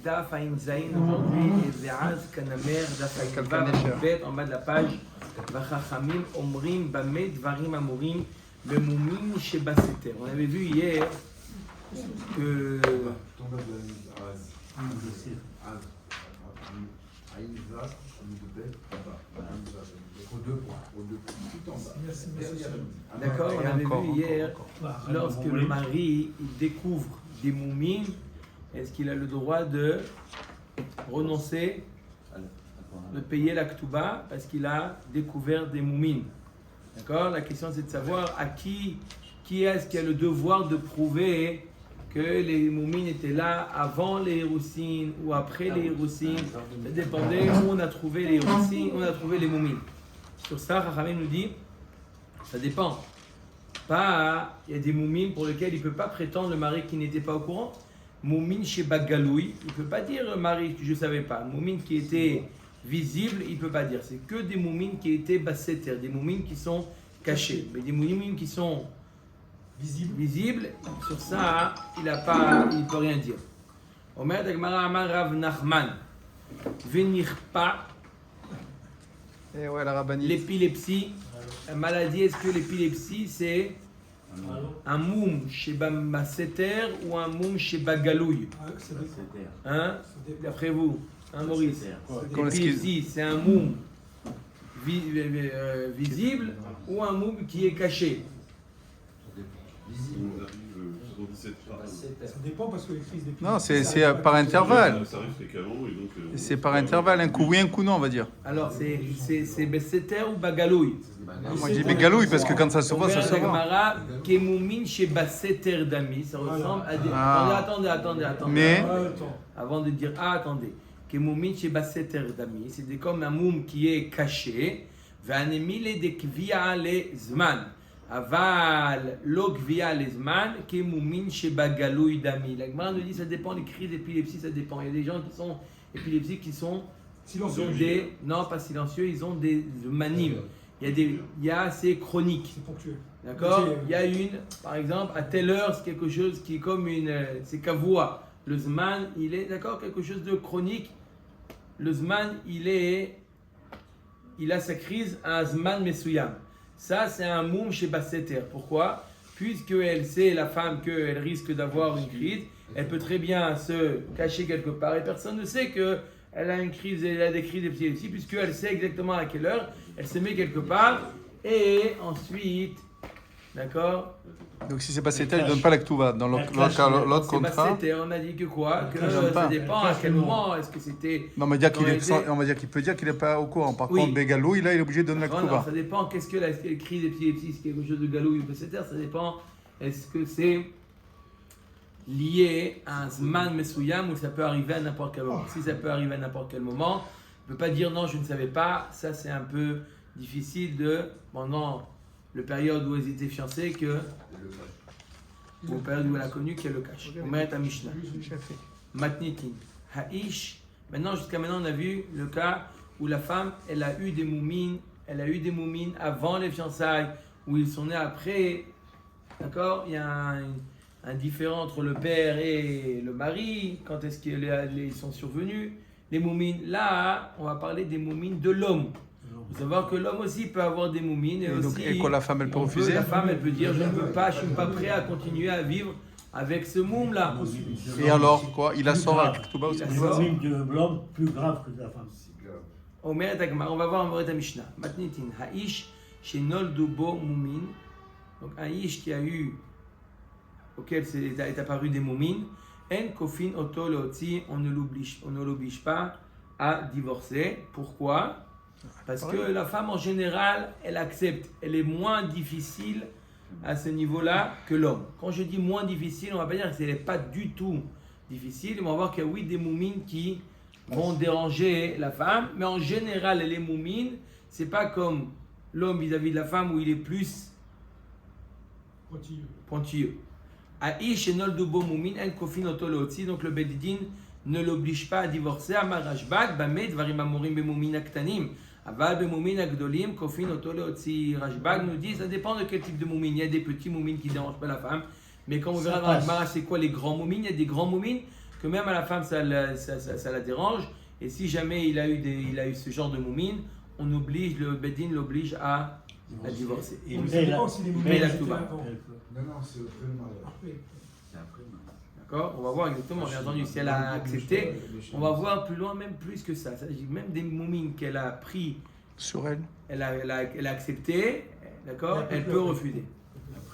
Daf Ain Zain aujourd'hui et Ve'az Kanamer Daf Ain Vav Bet en bas de la page Vachachamim Omrim Bameh Dvarim Amorim Bemoumin Sheba Seter. On avait vu hier que d'accord, on avait vu hier lorsque le mari il découvre des moumines, est-ce qu'il a le droit de renoncer, de payer la ktouba parce qu'il a découvert des moumines? D'accord, la question c'est de savoir à qui est-ce qui a le devoir de prouver que les moumines étaient là avant les Héroussines ou après les Héroussines. Ça dépendait où on a trouvé les Héroussines, où on a trouvé les moumines. Sur ça, Rachamim nous dit, ça dépend. Pas, il y a des moumines pour lesquelles il ne peut pas prétendre le mari qui n'était pas au courant. Moumine chez Bagaloui, il ne peut pas dire mari, je ne savais pas. Moumine qui était visible, il ne peut pas dire. C'est que des moumines qui étaient basseter, des moumines qui sont cachées. Mais des moumines qui sont visibles, sur ça, il ne peut rien dire. Omer Dagmara Amar Rav Nachman, venir pas. Et ouais, la rabbinite. L'épilepsie, la maladie, est-ce que l'épilepsie c'est un moum chez Basseter ou un moum chez Bagalouille? Hein? D'après vous, hein, Maurice? L'épilepsie, c'est un moum visible ou un moum qui est caché? Ça dépend parce que les crises d'épilepsie. Non, c'est par intervalle. Ça arrive fréquemment et donc. C'est par intervalle, un coup oui, un coup non, on va dire. Alors, c'est Basseter ou Bagalouille? Moi, je dis Bagalouille parce que quand ça se voit, ça se voit. Kemoumine chez Basseter Dami, ça ressemble à des. Attendez. Mais. Avant de dire attendez. Kemoumine chez Basseter Dami, c'est comme un moum qui est caché. Vanemile de Kvia le Zman. Aval l'ogvia lesman qui moumin chez Bagaloui Dami. La Gemara nous dit ça dépend des crises d'épilepsie, ça dépend. Il y a des gens qui sont épileptiques qui sont silencieux. Non, pas silencieux, ils ont des manimes. Il y a c'est chronique. C'est ponctuel. D'accord. Il y a par exemple, à telle heure, c'est quelque chose qui est comme c'est kavoua. Le zman, il est d'accord, quelque chose de chronique. Le zman, il a sa crise à un zman mesuyam. Ça, c'est un moum chez Basseter. Pourquoi? Puisqu'elle sait, la femme, qu'elle risque d'avoir une crise, elle peut très bien se cacher quelque part et personne ne sait qu'elle a une crise, elle a des crises d'épilepsie, puisqu'elle sait exactement à quelle heure, elle se met quelque part et ensuite, d'accord? Donc si c'est Basseter, il ne donne pas la ktouba. Dans l'autre contrat. Basseter, on a dit que quoi? Que ça dépend à quel moment, est-ce que c'était. Non, on va dire qu'il peut dire qu'il n'est pas au courant. Par contre, Bégalouille, là, il est obligé de donner la ktouba. Non, ça dépend. Qu'est-ce que la crise d'épilepsie? C'est quelque chose de galouille ou Basseter? Ça dépend. Est-ce que c'est lié à un zman mesuyam ou ça peut arriver à n'importe quel moment? Si ça peut arriver à n'importe quel moment, on ne peut pas dire non, je ne savais pas. Ça, c'est un peu difficile pendant la période où ils étaient fiancés ou la période où elle a connu qu'il y a le cash. On met à Mishnah. Matnitin. Ha'ish. Jusqu'à maintenant, on a vu le cas où la femme, elle a eu des moumines avant les fiançailles, où ils sont nés après. D'accord? Il y a un différent entre le père et le mari. Quand est-ce qu'ils sont survenus? Les moumines. Là, on va parler des moumines de l'homme. Il faut savoir que l'homme aussi peut avoir des moumines. Et quand la femme, elle peut refuser? La femme, elle peut dire je ne peux pas, je ne suis pas prêt à continuer à vivre avec ce moum-là. Et alors, quoi? Il a sort à ktouba aussi? C'est de l'homme plus grave que de la femme. On va voir en Moret Mishnah. Matnitin, Ha'ish, chez Noldubo Moumin. Donc un Ish auquel est apparu des moumines. En Kofin Oto Leotzi, on ne l'oblige pas à divorcer. Pourquoi? Parce que la femme en général, elle accepte. Elle est moins difficile à ce niveau-là que l'homme. Quand je dis moins difficile, on ne va pas dire qu'elle n'est pas du tout difficile. On va voir qu'il y a des moumines qui vont déranger la femme. Mais en général, les moumines, ce n'est pas comme l'homme vis-à-vis de la femme où il est plus pointilleux. Aïch et Noldubo Moumin, en Kofin Otolotsi, donc le Bedidin ne l'oblige pas à divorcer. Amar Rashbag, Bamed, Varim Amorim Bemoumin Aktanim. Aval Bemoumin Agdolim, Kofin Otolotsi. Rashbag nous dit, ça dépend de quel type de moumine. Il y a des petits moumines qui ne dérangent pas la femme. Mais quand on verra dans la Gemara, c'est quoi les grands moumines? Il y a des grands moumines que même à la femme ça la dérange. Et si jamais il a eu ce genre de moumine, le Bedin l'oblige à divorcer. Il Mais ça dépend si les moumines la étaient Touba. avant. Non, c'est après le mariage. C'est après. D'accord? On va voir exactement, bien entendu, si elle a accepté. On va voir plus loin, même plus que ça. C'est-à-dire même des moumines qu'elle a pris, Sur elle. elle a accepté, d'accord? Elle peut refuser.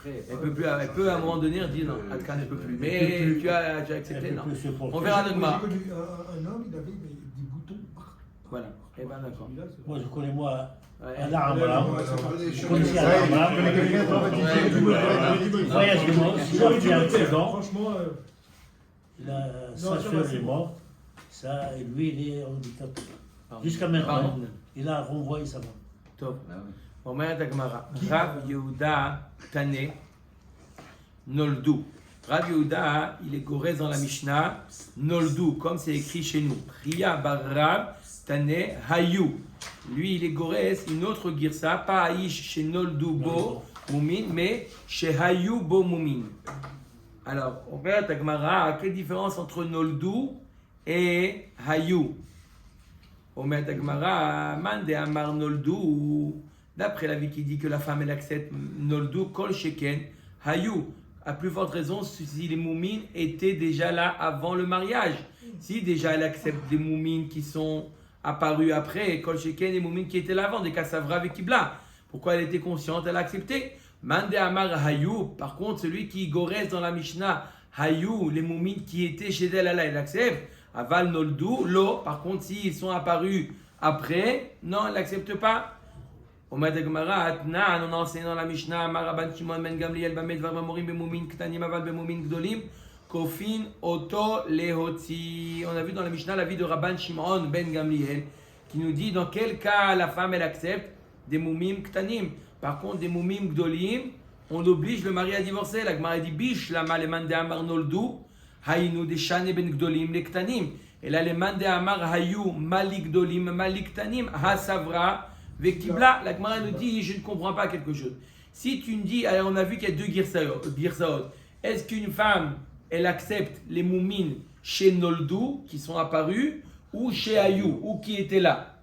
Elle peut à un moment donné dire non, Adkan ne peut plus. Mais tu as accepté, non. On verra demain. Moi, j'ai connu un homme, il avait des boutons partout. Voilà. Eh ben d'accord. Moi, je connais Ouais. un arbre. Je connaissais un Ouais, arbre. il connaît quelqu'un, toi, Voyage de mort, je suis parti à 16 ans. Franchement, Sa soeur est morte. Ça, et lui, il est handicapé. Jusqu'à maintenant, il a renvoyé sa femme. טוב, אומרת הגמרא, רב יהודה תנה נולדו. Rav Yehuda, il est gorez dans la Mishnah, noldu, comme c'est écrit chez nous. Priya bar Rav Tane Hayu. Lui, il est gorez, une autre girsa, pas Aïch chez noldu bo mumin, mais chez Hayu bo mumin. Alors, on verra ta Gemara, quelle différence entre noldu et Hayu? On met ta Gemara, Mande Amar noldu. D'après la vie qui dit que la femme elle accepte noldu, kol sheken Hayu. À plus forte raison si les moumines étaient déjà là avant le mariage. Si déjà elle accepte des moumines qui sont apparues après, Kol Sheken, des moumines qui étaient là avant, des Kassavra avec Kibla. Pourquoi elle était consciente, elle a accepté. Mande Amar Hayu, par contre, celui qui goresse dans la Mishnah, Hayu, les moumines qui étaient chez elle, elle accepte. Aval Noldu, Lo, par contre, s'ils sont apparus après, non, elle n'accepte pas. On a enseigné dans la Mishnah, Maraban Shimon ben Gamliel, Bamed Varmamorim Bemumin Ktanim Aval Bemumin Gdolim, Kofin Oto Lehoti. On a vu dans la Mishnah la vie de Rabban Shimon ben Gamliel, qui nous dit dans quel cas la femme elle accepte des Mumim Ktanim. Par contre, des Mumim Gdolim, on oblige le mari à divorcer. La Gemara dit Bish, la Maleman de Amar Noldu, Hayinu de Shane ben Gdolim, les Ktanim. Et là, les Man de Amar Hayu, Malik Gdolim, Malik Ktanim, Hasavra. Vekibla, la Gemara nous dit, je ne comprends pas quelque chose. Si tu me dis, alors on a vu qu'il y a deux girsaot. Est-ce qu'une femme, elle accepte les moumines chez Noldu, qui sont apparus, ou chez Ayou, ou qui étaient là?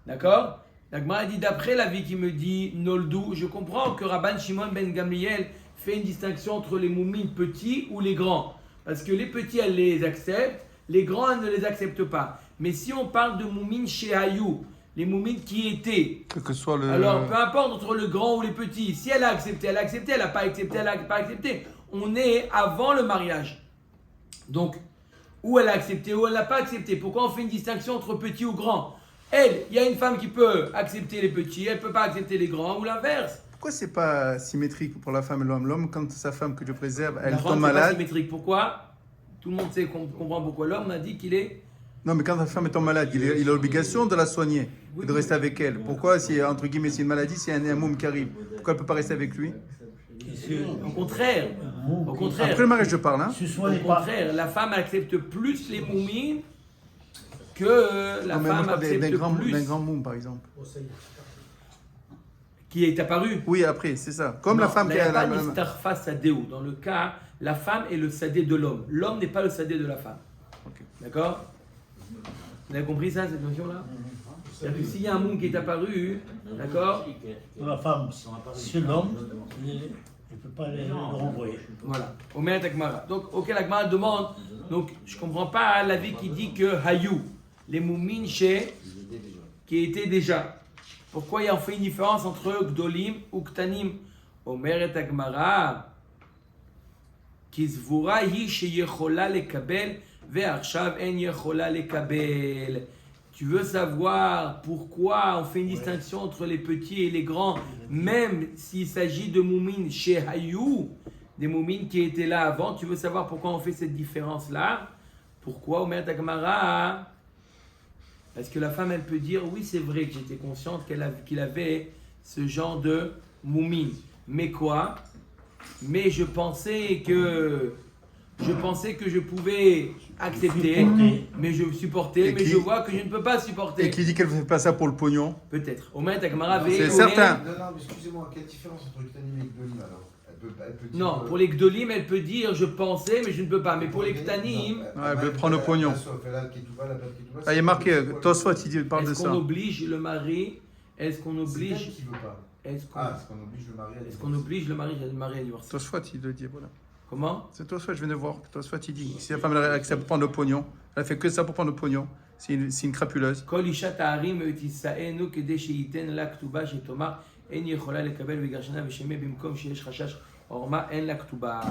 D'accord? La Gemara dit, d'après la vie qui me dit Noldu, je comprends que Rabban Shimon ben Gamliel fait une distinction entre les moumines petits ou les grands. Parce que les petits, elle les accepte, les grands, elle ne les accepte pas. Mais si on parle de moumines chez Ayou, les moumines qui étaient. Quel que soit le. Alors, peu importe entre le grand ou les petits. Si elle a accepté, elle a accepté. Elle n'a pas accepté, elle n'a pas accepté. On est avant le mariage. Donc, ou elle a accepté ou elle n'a pas accepté. Pourquoi on fait une distinction entre petit ou grand? Elle, il y a une femme qui peut accepter les petits, elle ne peut pas accepter les grands ou l'inverse. Pourquoi c'est pas symétrique pour la femme et l'homme? L'homme, quand sa femme que Dieu préserve, elle La tombe femme, c'est pas malade. symétrique. Pourquoi? Tout le monde sait, comprend pourquoi l'homme a dit qu'il est. Non, mais quand la femme est en malade, il a l'obligation de la soigner, et de rester avec elle. Pourquoi, si entre guillemets c'est une maladie, s'il y a un moum qui arrive, pourquoi elle ne peut pas rester avec lui? Au contraire. Au contraire. Après le mariage, je parle, hein? Au contraire, la femme accepte plus les moumines que la Non, mais moi, femme je parle accepte plus. d'un grand moum, par exemple. Qui est apparu. Oui, après, c'est ça. Comme la femme qui a a pas la. de starfa sadéo. Dans le cas, la femme est le sadé de l'homme. L'homme n'est pas le sadé de la femme. Ok. D'accord? Vous avez compris ça, cette notion-là? C'est-à-dire que s'il y a un moum qui est apparu, d'accord? La femme, c'est l'homme, elle ne peut pas le renvoyer. Voilà. Omer Takmara. Donc, auquel la Gemara demande, donc je ne comprends pas l'avis qui dit que Hayou, les moumines chez, qui étaient déjà. Pourquoi il en fait une différence entre Gdolim ou Ktanim? Omer Takmara, Kizvura hi sheyechola lekabel. Tu veux savoir pourquoi on fait une distinction entre les petits et les grands, même s'il s'agit de moumines chez Hayou, des moumines qui étaient là avant. Tu veux savoir pourquoi on fait cette différence-là? Pourquoi, Omer Takmara? Parce que la femme, elle peut dire, oui, c'est vrai que j'étais consciente qu'il avait ce genre de moumines. Mais quoi? Mais je pensais que je pouvais accepter, mais je supportais, mais je vois que je ne peux pas supporter. Et qui dit qu'elle ne fait pas ça pour le pognon? Peut-être. Au moins, Takmara C'est certain. Non, mais excusez-moi, quelle différence entre Ktanim et Gdolim alors? Elle peut dire, Non, pour les Gdolim, elle peut dire je pensais, mais je ne peux pas. Mais pour les Ktanim, elle veut prendre le pognon. Ah, il est marqué, Tosfot, il parle de est-ce ça. qu'on oblige le mari? Est-ce qu'on oblige? C'est elle qui veut pas. Est-ce qu'on Ah, est-ce qu'on oblige le mari à est-ce qu'on oblige le mari à divorcer? Tosfot, il le dit, voilà. Comment? C'est Tosfot, je viens de voir. Tosfot, il dit, si la femme elle accepte de prendre le pognon, elle fait que ça pour prendre le pognon. C'est une crapuleuse. כל אישה תערים ותישאנו כדי שייתן לה כתובה שתאמר אין היא יכולה לקבל וגרשנה ושמא במקום שיש חשש עורמה אין לה כתובה.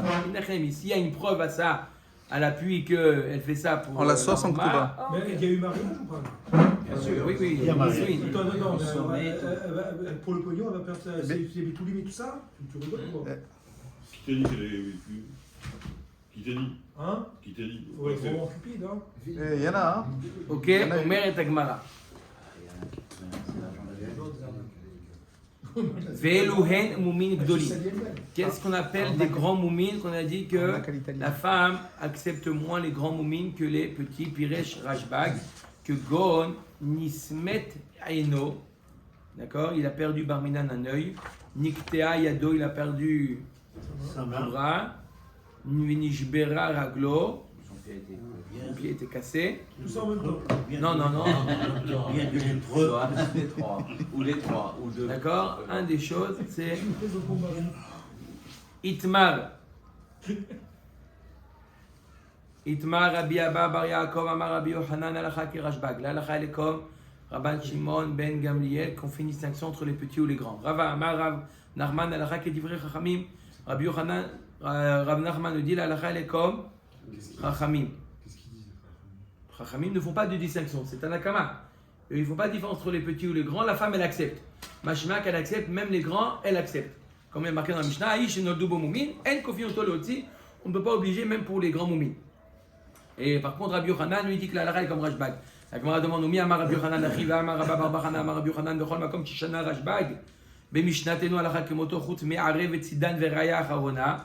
S'il y a une preuve à ça, à l'appui qu'elle fait ça pour... On la sort sans l'orma, ktuba. Mais il y a eu mariage ou pas? Bien sûr, oui, oui. Il y a mariage. oui. Attends, Consommé, pour le pognon, elle va faire ça, c'est tous les tout ça? Tu rigoles ou pas? Qui t'a dit qu'elle est vécue? Qui t'a dit? Hein? Qui t'a dit? Ouais, vraiment cupide, hein? Il y en a, hein. Ok, אומרת הגמרא. ואלו הן מומין גדולים. Qu'est-ce qu'on appelle des grands moumines? Qu'on a dit que la femme accepte moins les grands moumines que les petits. Piresh Rashbag, que Gon Nismet Aino, d'accord, il a perdu Barminan un œil. Niktea Yado, il a perdu Ça un va. bras. Nishbera Raglo, son pied était cassé. Tout ça en même temps. Non, non, non. Bien de l'hébreu. Les trois, ou les trois, ou deux. D'accord. Un des choses, c'est Itmar. Itmar Rabbi Abba Bar Yaakov Amar Rabbi Yochanan Alacha ki Rashbag. L'Alacha elle est comme Rabban Shimon Ben Gamliel, qu'on fait une distinction entre les petits ou les grands. Rava Amar Rav Nachman Alacha ki Divrei Chachamim. Rabbi Yochanan, Rav Nachman nous dit l'Alacha elle est comme Chachamim. Qu'est-ce qu'il dit? Chachamim ne font pas de distinction, c'est un akama. Ils ne font pas de différence entre les petits ou les grands, la femme elle accepte. Mashma qu'elle accepte, même les grands, elle accepte. Comme il est marqué dans la Mishnah, Aish noldu bo moumin, en kofin oto leotzi, on ne peut pas obliger même pour les grands moumines. Et par contre, Rabbi Yochanan lui dit que la halakha est comme Rashbag. La Gemara demande Mi amar Rabbi Yochanan achiva, amar Rabba bar Bachana, amar Rabbi Yochanan, bechol makom shishana Rashbag, bemishnatenu halakha kemoto chutz me'arev et tzidan veraya acharona.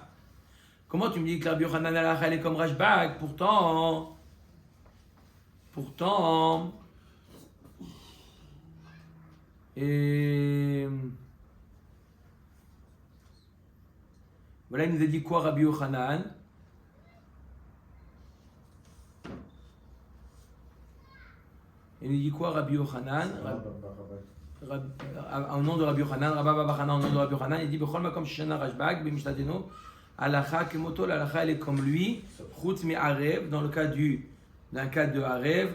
Comment tu me dis que Rabbi Yochanan la halakha est comme Rashbag? Pourtant, et voilà, il nous a dit quoi Rabbi Yochanan? Il nous dit quoi Rabbi Yochanan? Au nom de Rabbi Yochanan, Rabba Bar Bachana, au nom de Rabbi Yochanan, il dit Bechol makom shishana Rashbag, b'mishnatenu, halakha kemoto, la halakha elle est comme lui, chutz me'arev, dans le cas d'un cas de Arev,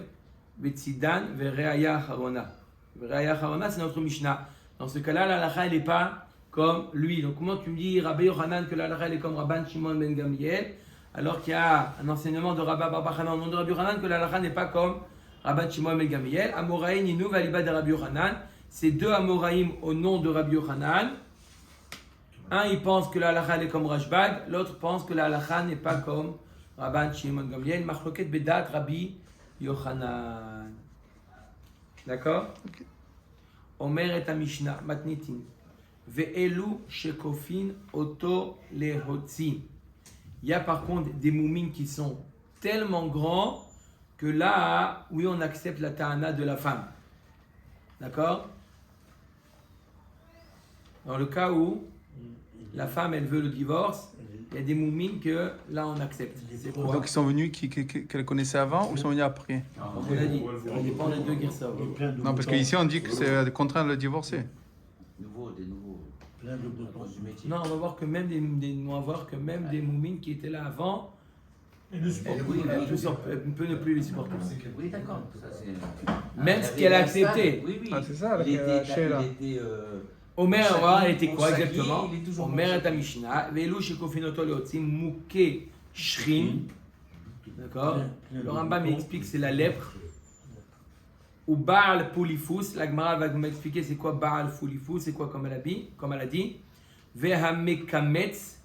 Betzidan, Vereaya Harona. Vereaya Harona, c'est notre Mishnah. Dans ce cas-là, la halakha elle n'est pas comme lui. Donc, comment tu me dis, Rabbi Yochanan, que la halakha elle est comme Rabban Shimon Ben Gamliel, alors qu'il y a un enseignement de Rabba Bar Bachana au nom de Rabbi Yochanan, que la halakha n'est pas comme Rabban Shimon Ben Gamliel. Amoraïm Ninou Valiba de Rabbi Yochanan. C'est deux Amoraïm au nom de Rabbi Yochanan. Un, il pense que la halakha elle est comme Rashbag, l'autre pense que la halakha n'est pas comme Rabban Shimon Ben Gamliel. Machloket Bedat Rabbi Yochanan. D'accord? Omer et Mishnah, Matnitin. Ve'elu shekofin oto lehotzi. Il y a par contre des moumines qui sont tellement grands que là, oui, on accepte la ta'ana de la femme. D'accord? Dans le cas où la femme, elle veut le divorce, il y a des moumines que là, on accepte. C'est quoi? Donc ils sont venus qu'elle connaissait avant ou ils sont venus après? On a dit, ça dépend des deux Girsavot. Non, parce qu'ici on dit que c'est contraint de le divorcer. Des nouveaux. Plein de boutons. Du métier. Non, on va voir que même on va voir que même des moumines qui étaient là avant, Et ne supporte Oui, pas. elle peut ne plus les supporter. Oui, d'accord. Ça, c'est- Même ce qu'elle a accepté. Oui, oui. Ah, c'est ça, avec, Il était, Sheila. il était, Omer, Shaggy, elle était quoi Shaggy, exactement? il est toujours Omer Shaggy. et ta Mishnah, Ve'elu shekofinoto leotzim mouke shrin. D'accord? Le Rambam m'explique c'est la lèpre. Ou Baal Poulifous, la Gemara va m'expliquer c'est quoi Baal Poulifous, c'est quoi comme elle a dit. Veha Mekametz.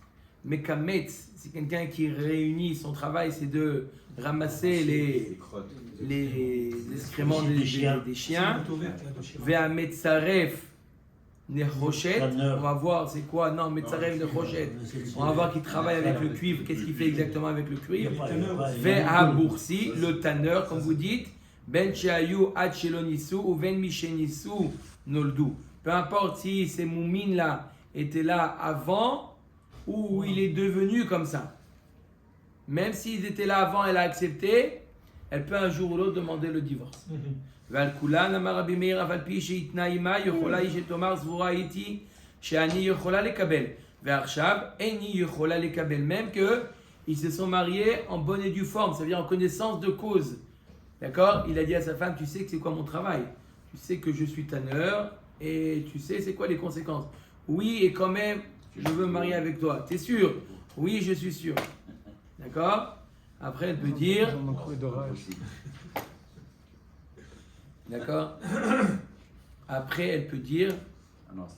Mekametz, c'est quelqu'un qui réunit son travail, c'est de ramasser les excréments des chiens. Veha Metzaref Nechoshet. On va voir c'est quoi. Non, Metzaref Nechoshet. On va voir qu'il travaille avec le cuivre. Qu'est-ce qu'il fait exactement avec le cuivre? Veha Boursi, le tanneur, comme vous dites. Ben Sheayu Ad Shelonisu ou Ben Mishenisu Noldu. Peu importe si ces moumines là étaient là avant où il est devenu comme ça. Même s'ils étaient là avant, elle a accepté, elle peut un jour ou l'autre demander le divorce. ועל כולן אמר רבי מאיר, אבל פי שהתנה עימה, יכולה היא שתאמר סבורה הייתי שאני יכולה לקבל. ועכשיו איני יכולה לקבל. Même que ils se sont mariés en bonne et due forme, ça veut dire en connaissance de cause. D'accord? Il a dit à sa femme, tu sais que c'est quoi mon travail? Tu sais que je suis tanneur et tu sais c'est quoi les conséquences? Oui, et quand même, je veux me marier avec toi. T'es sûr? Oui, je suis sûr. D'accord? Après, elle peut dire... D'accord? Après, elle peut dire,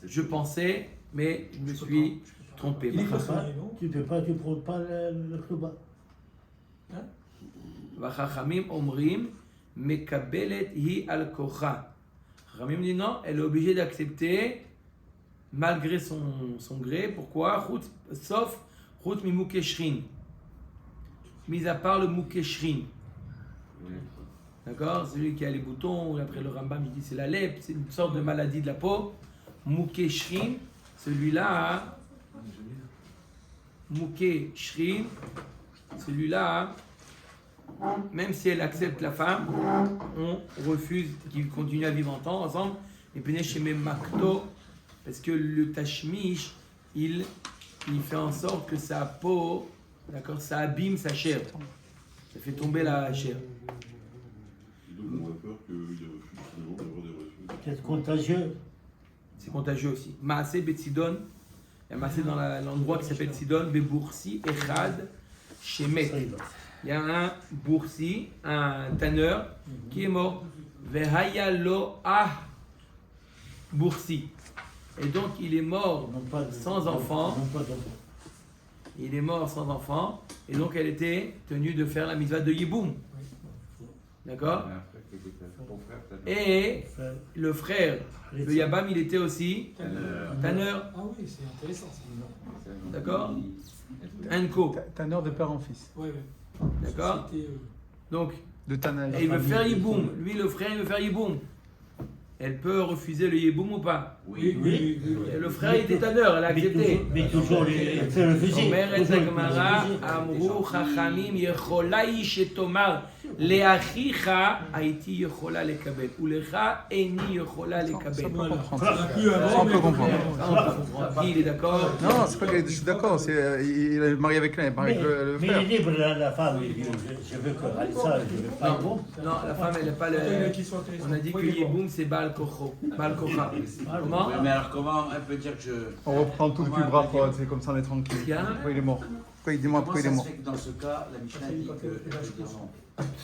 je pensais, mais je me suis trompé. Il est façonné, non? Tu ne prends pas le kloba. Vachachamim omrim, mekabelet hi al kocha. Chachamim dit non, elle est obligée d'accepter malgré son gré. Pourquoi? Sauf chut mi mukeshrin. Mis à part le mukeshrin. D'accord? Celui qui a les boutons, après le Rambam il dit c'est la lèpre, c'est une sorte de maladie de la peau. Mukeshrin, celui-là, Mukeshrin, celui-là, même si elle accepte la femme, on refuse qu'ils continuent à vivre ensemble. Et puis chez Makto, parce que le tashmish, il fait en sorte que sa peau, d'accord, ça abîme sa chair. Ça fait tomber la chair. Donc on a peur qu'il refuse finalement d'avoir des relations. C'est contagieux. C'est contagieux aussi. Maasé Betsidon, il y a Maasé dans l'endroit qui s'appelle Sidon, Bebursi, Echad, Shemet. Il y a un boursi, un tanneur, qui est mort. Vehaya lo ah boursi. Et donc il est mort sans enfant. Il est mort sans enfant. Et donc elle était tenue de faire la mitzvah de Yiboum. D'accord? Et le frère, le Yabam, il était aussi tanneur. Ah oui, c'est intéressant. D'accord? Enko. Tanneur de père en fils. Ouais. D'accord? Donc, De tannage. et il veut faire Yiboum. Lui, le frère, il veut faire Yiboum. Elle peut refuser le Yiboum ou pas? Oui. Et le frère, il était tanneur, elle a accepté. Mais toujours les faire le fusil. אומרת הגמרא, אמרו חכמים, יכולה היא שתאמר לאחיך הייתי יכולה לקבל, ולך איני יכולה לקבל. On peut comprendre. Qui, il est d'accord? Non, c'est pas que je suis d'accord. Il est marié avec l'un, marié avec le Mais frère. il est libre, la femme. Il dit, je veux que Alissa, je veux pas bon. Non, la femme, elle n'est pas le... On a dit que Yiboum, c'est Baal Kocho. Baal Kocha. Comment? Oui, mais alors comment elle peut dire que je... On reprend tout depuis le bras, c'est comme ça on est tranquille. Pourquoi il est mort? Dis-moi pourquoi il est Comment mort. ça se fait que dans ce cas, la Mishnah dit que elle peut dire non?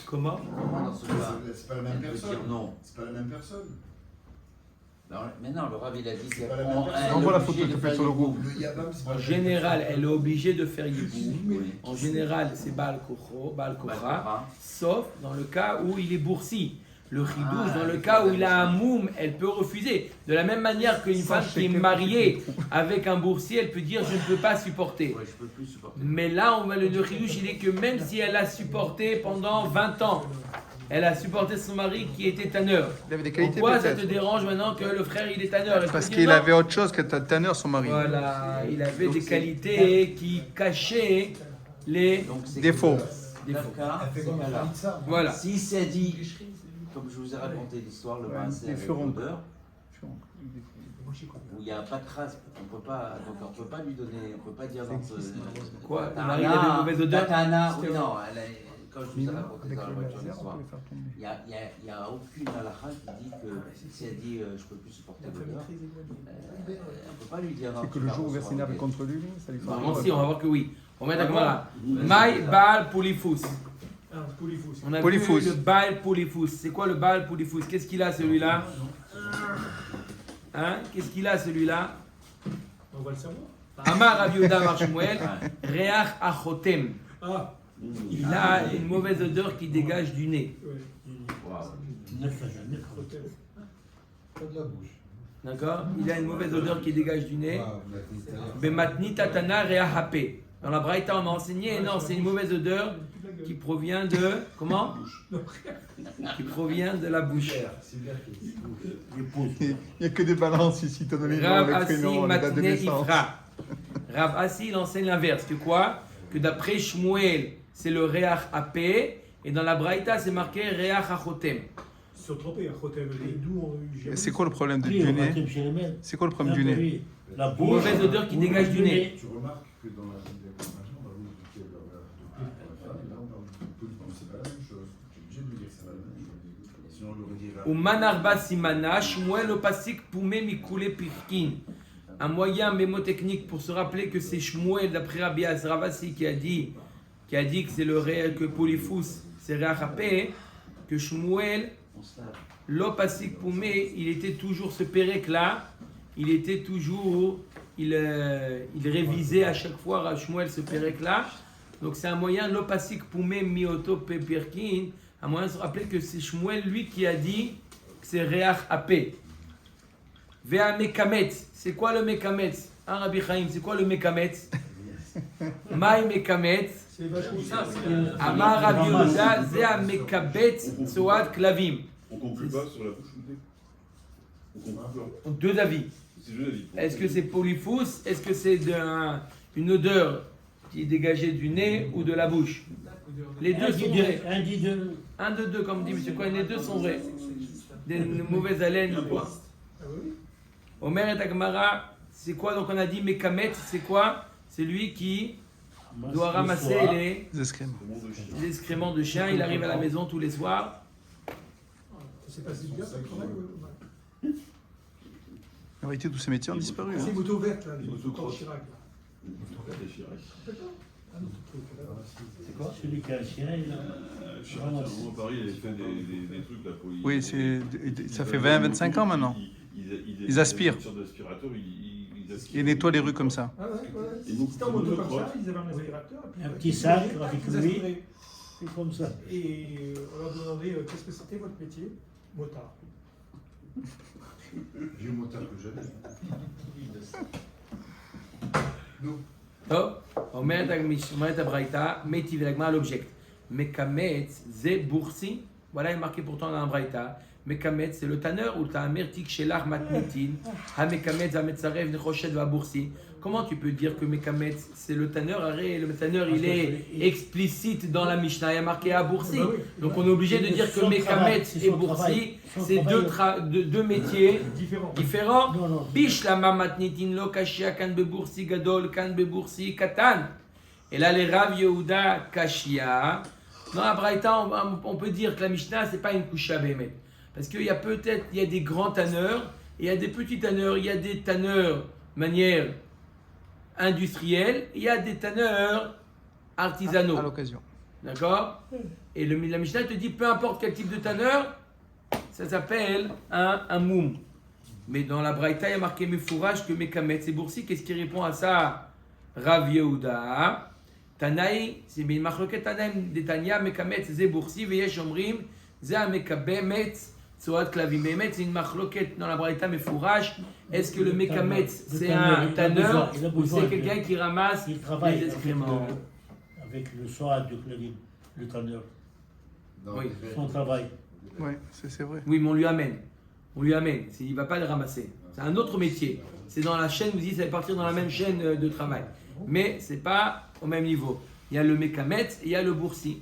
Comment? Comment dans ce cas, C'est pas la même elle peut personne. dire non? C'est pas la même personne. Mais non, le Rav il a dit C'est qu'elle pas la prend même personne. un Envoie la obligé photo de que tu faire fais sur le Yiboum. groupe. Le Yabam, c'est pas En la même général, elle est obligée de faire Yiboum. Oui. En général, c'est Baal Kocho, Baal Kocha. Kocha. Sauf dans le cas où il est boursi. Le chidouche, dans le cas où il a un moum, elle peut refuser. De la même manière qu'une femme qui est mariée avec un boursier, elle peut dire je ne peux pas supporter. Ouais, je peux plus supporter. Mais là, le chidouche, il est que même si elle a supporté pendant 20 ans, elle a supporté son mari qui était tanneur. Il avait des qualités Pourquoi ça te peut-être. dérange maintenant que le frère il est tanneur? Elle Parce peut qu'il dire non. avait autre chose que tanneur, son mari. Voilà, il avait des qualités qui cachaient les Donc c'est Défaut. défauts. c'est cas là. Voilà. Si c'est dit, comme je vous ai raconté l'histoire, le maasé des avec furons. l'odeur, où il n'y a pas de trace, on peut pas, donc on peut pas lui donner, on peut pas dire dans ce... Quoi? Le mari il avait une mauvaise odeur? Tana, oui, non, quand je vous ai raconté Avec dans la le voiture laser, on l'histoire, peut le faire tomber. il y a aucune halakha qui dit que si elle dit je peux plus supporter l'odeur, on peut pas lui dire non. C'est que tu le vas jour où il va recevoir s'énerver une contre lui, ça lui fait Normalement, si, on va voir que oui. On va mettre à Gemara. Maï Baal Polyfous. On a Polyphous. vu le Baal Polyphous. C'est quoi le Baal Polyphous? Qu'est-ce qu'il a celui-là? Hein? Qu'est-ce qu'il a celui-là? On va le savoir. Amar Rav Yehuda Amar Shmuel, Reach Achotem. Ah, Il a une mauvaise odeur qui dégage du nez. ouais. Pas de la bouche. D'accord? Il a une mauvaise odeur qui dégage du nez. Ah, vous l'avez dit tout à l'heure. Bematni Tatana Reach Hapé. Dans la Braïta, on m'a enseigné, non, c'est une mauvaise odeur qui provient de. Comment? Qui provient de la bouche. C'est bien Il n'y a que des balances ici, t'as donné le nom, Rav le Assi prénom, la date de Matne naissance. Ifra. Rav Assi, il enseigne l'inverse. Que quoi? Que d'après Shmuel, c'est le Reach Apé, et dans la Braïta, c'est marqué Reach Achotem. Ils sont trompés, à Khotem. Les hindous ont eu. C'est quoi le problème Oui, du on nez? baptême chez les mêmes. C'est quoi le problème du nez? Oui, la Une bouche. mauvaise odeur qui dégage du nez. Tu remarques que dans la déclaration, on va vous expliquer le pour la femme, et là on parle de police. C'est pas la même chose. Tu es obligé de me dire que c'est pas la même chose. Sinon on l'aurait dit. Ou Manarba Simana, Shmuel Opasik Poumé Mikule Pirkin. Un moyen mémotechnique pour se rappeler que c'est Shmuel, d'après Rabbi Ravasi, qui a dit que c'est le réel, que Polyphus, c'est Réachapé, que Shmuel, l'Opasik Poumé, il était toujours ce pérec-là, il était toujours, il révisait à chaque fois Shmuel ce pérec-là. Donc c'est un moyen, l'Opasik Poumé Mioto Pirkin, un moyen de se rappeler que c'est Shmuel, lui, qui a dit que c'est Réachapé. Vea Mekametz. C'est quoi le Mekametz? Hein, Rabbi Chaim, c'est quoi le Mekametz? Maï Mekametz. C'est vachement ça. Amar Rabbi Yehuda, Zea Mekabetz Tzoad Klavim. On conclut pas sur la bouche ou le nez? On conclut pas. Donc deux avis. C'est deux avis. Est-ce que c'est polyphous? Est-ce que c'est une odeur qui est dégagée du nez ou de la bouche? Les deux sont vrais. Un dit deux. Un de deux, comme dit M. Cohen, les deux sont vrais. Des mauvaises haleines ou quoi? Ah oui. Omer et Agmara, c'est quoi? Donc on a dit Mekamet, c'est quoi? C'est lui qui doit ramasser les excréments. excréments de chien. Il arrive à la maison tous les soirs. C'est pas si bien ça, quand même. En réalité, tous ces métiers ont disparu. C'est Hein. les motos vertes, là, les Les motos motos Chirac. Là. Un autre truc, là. C'est quoi? Celui qui a un chien, il a. Chirac, à un moment, Paris, il avait fait des trucs là. Oui, ça fait 20-25 ans maintenant. Ils aspirent. Sur d'aspirateur, ils aspirent. Ils nettoient les rues comme ça. Ah ouais, ouais. Et donc, C'était en moto comme motocross. ça, ils avaient un aspirateur. et puis, Un petit sac ils avec aspiraient. lui. C'est comme ça. Et on leur demandait qu'est-ce que c'était votre métier? Motard. Vieux motard que j'avais. Non. טוב, אומרת הברייתא, מיטיב ולגמר l'object. מקמץ זה בורסי, voilà il est marqué pourtant dans la ברייתא, מקמץ c'est le tanneur ou le ta'amer tik shelach matnitin, המקמץ והמצרף נחושת והבורסי. Comment tu peux dire que Mekametz c'est le tanneur? Le tanneur il est explicite dans la Mishnah, il y a marqué à Boursi. Donc on est obligé de dire que Mekametz et Boursi c'est deux métiers différents. Bishlama matnitin lo kashia kan bebursi gadol kan bebursi katan. Et là les Rav Yehuda kashia. Dans la Braïta on peut dire que la Mishnah c'est pas une kusha bémet. Parce qu'il y a peut-être il y a des grands tanneurs et il y a des petits tanneurs. Il y a des tanneurs de manière industrielle, il y a des tanneurs artisanaux. À l'occasion. D'accord? Et la Mishnah te dit peu importe quel type de tanneur, ça s'appelle un moum. Mais dans la Braïta, il y a marqué Mefourage que Mekamet, c'est Boursi. Qu'est-ce qui répond à ça? Rav Yehuda. Tanaï, c'est une machloket Tanaïm de Tanya, Mekamet, c'est Boursi, Veyesh Omrim, Zé Mekamet, Tzoad Klavim. Mekamet, c'est une machloket dans la Braïta Mefourage. Est-ce que le Mekamet, c'est un tanneur ou c'est quelqu'un qui ramasse les excréments? Avec le soie de clavim, le tanneur. Oui. Son travail. Oui, c'est vrai. Oui, mais on lui amène. Il ne va pas le ramasser. C'est un autre métier. C'est dans la chaîne, vous dites, ça va partir dans la même chaîne de travail. Mais ce n'est pas au même niveau. Il y a le Mekamet et il y a le Boursi.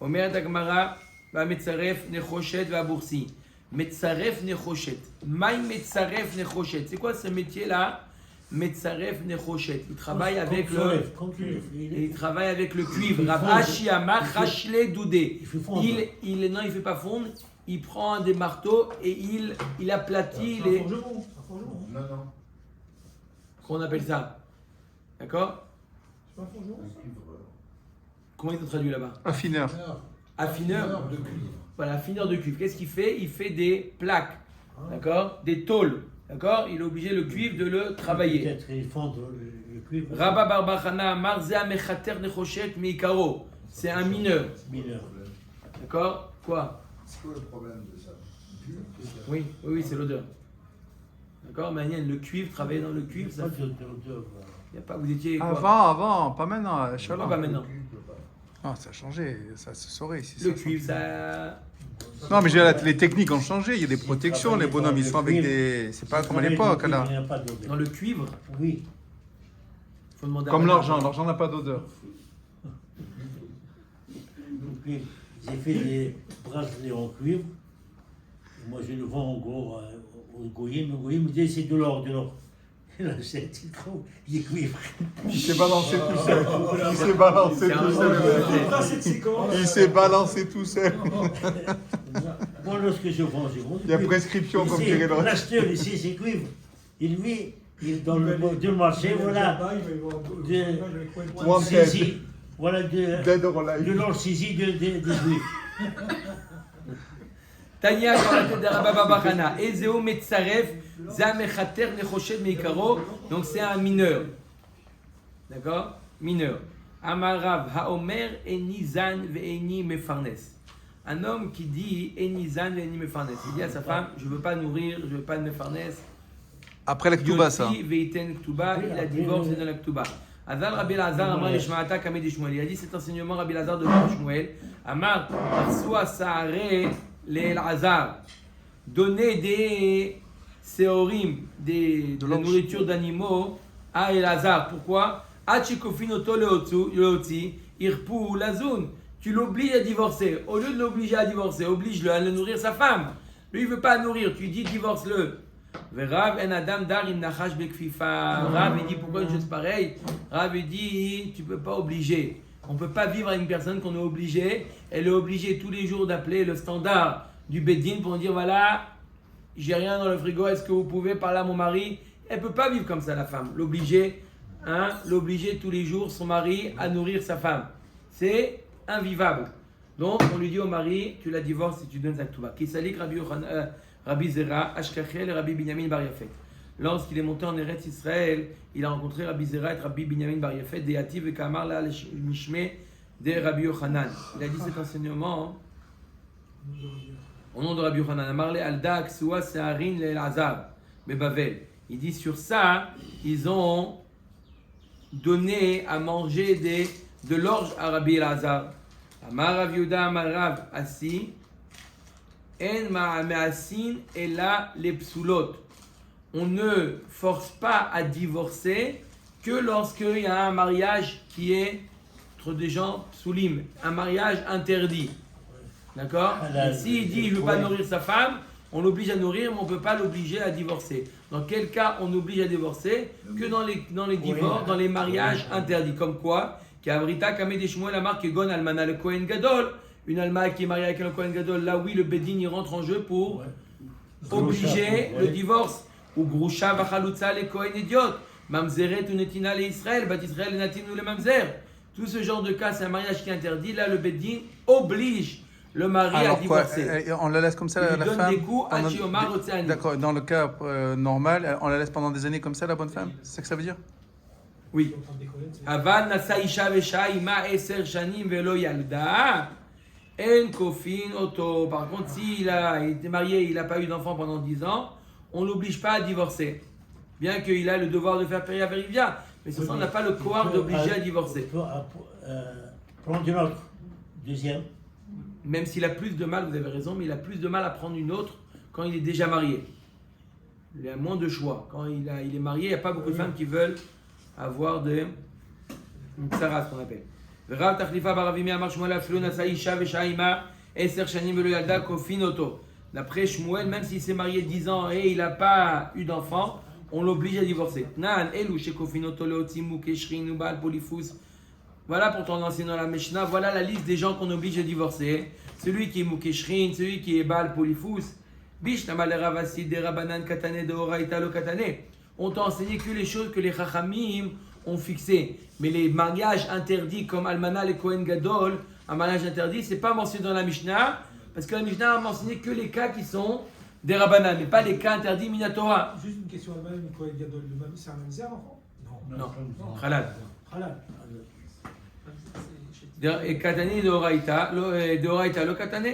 Omer Dagmara, va Metzaref Nechoshet va Boursi. Metzaref Nechoshet. Maï Metzaref Nechoshet. C'est quoi ce métier-là? Metzaref Nechoshet. Il travaille avec le. Il travaille avec le cuivre. Rav Ashiyama Rachle Doudé. Non, il ne fait pas fondre. Il prend des marteaux et il aplatit les. Non. Qu'on appelle ça? D'accord? C'est pas un forgeron. Comment ils ont traduit là-bas? Affineur. Affineur. De cuivre. Voilà, affineur de cuivre. Qu'est-ce qu'il fait? Il fait des plaques. D'accord? Des tôles. D'accord? Il est obligé le cuivre de le travailler. Peut-être ils font le cuivre. Rabba Barbachana Marzea Mechater Nechoshet Meikaro. C'est un mineur. Mineur. D'accord? Quoi? C'est quoi le problème de ça? Oui, c'est l'odeur. D'accord? Mais le cuivre, travailler dans le cuivre, ça. Pas d'odeur. Il y a pas, vous étiez quoi? Avant, pas maintenant. Pourquoi pas maintenant? Non, ça a changé, ça se saurait ici. Le cuivre, ça. Non, mais les techniques ont changé, il y a des protections, les bonhommes, ils sont avec des. C'est pas comme à l'époque, là. Il n'y a pas d'odeur. Dans le cuivre, Oui. Faut demander à Comme Rabbi. l'argent n'a pas d'odeur. Donc, j'ai fait des bracelets en cuivre. Et moi, je le vends en gros au Goyim. Le Goyim me dit c'est de l'or, de l'or. Et là, c'est il est cuivre. Il s'est balancé tout seul. Il s'est balancé C'est un tout seul. Ah, cette séquence. Il s'est balancé tout seul. Moi, lorsque je vends du Il y a prescription, comme dirait l'autre. L'acheteur ici, c'est cuivre. Il met dans le marché, voilà, One saisie. Voilà Dead or alive. de l'or saisi de juifs. Tania, de Rabba Baba Hana, Ezeo Metzaref, Zamechater Nechoshet Meikaro, donc c'est un mineur. D'accord? Mineur. Amarav, Haomer, Enizan, Ve'eni Mefarnes. Un homme qui dit Enizan, Ve'eni Mefarnes. Il dit à sa femme, je ne veux pas nourrir, je ne veux pas de Mefarnes. Après la Ktuba, ça. Ve'iten Ktuba, il a divorcé dans la Ktuba. Azal Rabbi Lazar, Amar Yishmaata Kameh Shmuel. Il a dit cet enseignement Rabbi Lazar de Shmuel. Amar, Arsua Saare, les Lazar. Donner des séorim, de la nourriture d'animaux à Elazar. Pourquoi? Achikofinoto leotzi, irpu lazun. Tu l'obliges à divorcer. Au lieu de l'obliger à divorcer, oblige-le à le nourrir sa femme. Lui, il ne veut pas nourrir. Tu dis divorce-le. Rav en Adam dar im nachash bekfifa. Rav, il dit pourquoi une chose pareille? Rav, il dit tu ne peux pas obliger. On ne peut pas vivre avec une personne qu'on est obligé. Elle est obligée tous les jours d'appeler le standard du Beddin pour dire voilà, j'ai rien dans le frigo, est-ce que vous pouvez parler à mon mari? Elle ne peut pas vivre comme ça, la femme. L'obliger tous les jours, son mari, à nourrir sa femme. C'est invivable. Donc, on lui dit au mari, tu la divorces et tu donnes sa ktuba. Kisalik Rabbi Zera, Ashkachel et Rabbi Binyamin Bar Yafet. Lorsqu'il est monté en Eretz Israël, il a rencontré Rabbi Zera et Rabbi Binyamin Bar Yafet, des Yativ et Kamar la Mishme de Rabbi Yochanan. Il a dit cet enseignement au nom de Rabbi Yochanan. Amarle Alda Ksua Seharin le Elazar, Bebavel. Il dit sur ça, ils ont donné à manger de l'orge à Rabbi Elazar. Amar Rav Yehuda Amar Rav Assi. En ma'asin et là les psoulot. On ne force pas à divorcer que lorsqu'il y a un mariage qui est entre des gens psoulim, un mariage interdit. D'accord? S'il dit il ne veut pas nourrir sa femme, on l'oblige à nourrir, mais on ne peut pas l'obliger à divorcer. Dans quel cas on oblige à divorcer? Que dans les divorces, dans les mariages interdits. Comme quoi? Qu'Avrita Kameh Shmuel la marque Gon Almana le Kohen Gadol. Une Alma qui est mariée avec un Kohen Gadol, là oui, le Bedin il rentre en jeu pour obliger le divorce. Ou Grusha Vachalutza les Kohen Idiot, Mamzeret ou Netina les Israël, Bat Israël et Natin ou les Mamzer. Tout ce genre de cas, c'est un mariage qui est interdit. Là, le Bedin oblige le mari à divorcer. On la laisse comme ça, il la donne femme des coups à Chiomar Otseani. D'accord, dans le cas normal, on la laisse pendant des années comme ça, la bonne femme? C'est ça que ça veut dire? Oui. Avan Nasa Isha Vesha Ima Eser Shanim Velo Yalda. En kofin auto. Par contre, s'il a été marié, il n'a pas eu d'enfant pendant 10 ans, on ne l'oblige pas à divorcer. Bien qu'il a le devoir de faire périr Verivia. Mais sur ça, on n'a pas le pouvoir d'obliger à divorcer. Prendre une autre. Deuxième. Même s'il a plus de mal, vous avez raison, mais il a plus de mal à prendre une autre quand il est déjà marié. Il a moins de choix. Quand il est marié, il n'y a pas beaucoup de femmes qui veulent avoir une tsara, ce qu'on appelle. Rav Tachlifa Baravimi Amar Shmuel Afilo Nasa Isha Veshaima Eser Shanim Velo Yalda Kofin Oto. D'après Shmuel, même s'il s'est marié 10 ans et il n'a pas eu d'enfant, on l'oblige à divorcer. Nan Elu Shekofin Oto Leotimu Keshrin Ubal Polifus. Voilà pour ton enseignement dans la Mishnah, voilà la liste des gens qu'on oblige à divorcer. Celui qui est Mukeshrin, celui qui est Baal Polifus. Bishnama le Ravasi de Rabanan Katane de Oraita lo Katane. On t'a enseigné que les choses que les Chachamim ont fixées. Mais les mariages interdits comme Almana et Kohen Gadol, un mariage interdit, c'est pas mentionné dans la Mishnah, parce que la Mishnah a mentionné que les cas qui sont des Rabbanan, mais pas les cas interdits Minatora. Juste une question à même, Kohen Gadol, le mamie, c'est un mamzer, l'enfant? Non, Halal. Halal. Et Katane de Oraita lo Katane.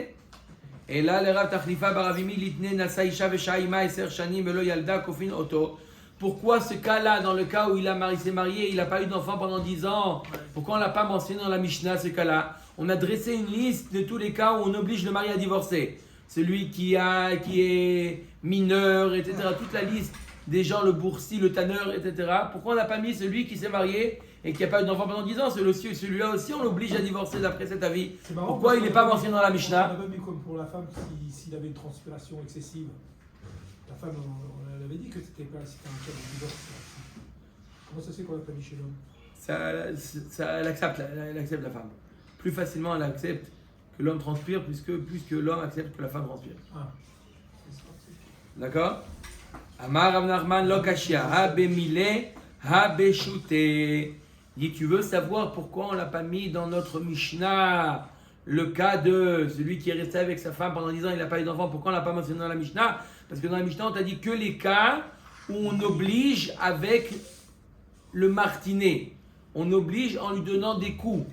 Et là, le Rav Tachlifa Baravimi litne Nasa Isha Veshaima Eser Shanim Velo Yalda Kofin Oto. Pourquoi ce cas-là, dans le cas où il s'est marié, il n'a pas eu d'enfant pendant 10 ans, pourquoi on ne l'a pas mentionné dans la Mishnah, ce cas-là? On a dressé une liste de tous les cas où on oblige le mari à divorcer. Celui qui est mineur, etc. Toute la liste des gens, le boursier, le tanneur, etc. Pourquoi on n'a pas mis celui qui s'est marié et qui n'a pas eu d'enfant pendant 10 ans? Celui-là aussi, on l'oblige à divorcer d'après cet avis. C'est marrant, Pourquoi parce il n'est que pas mentionné dans la Mishnah? On avait mis comme pour la femme s'il avait une transpiration excessive. La femme, on avait dit que c'était un cas de divorce. Comment ça se fait qu'on l'a pas mis chez l'homme? Elle accepte la femme. Plus facilement, elle accepte que l'homme transpire, plus que l'homme accepte que la femme transpire. Ah. D'accord? Amar Rav Nachman lo kashia, ha bemile, ha beshute. Dit, tu veux savoir pourquoi on l'a pas mis dans notre Mishnah? Le cas de celui qui est resté avec sa femme pendant 10 ans, il n'a pas eu d'enfant. Pourquoi on l'a pas mentionné dans la Mishnah? Parce que dans la Mishnah, on t'a dit que les cas où on oblige avec le martinet. On oblige en lui donnant des coups.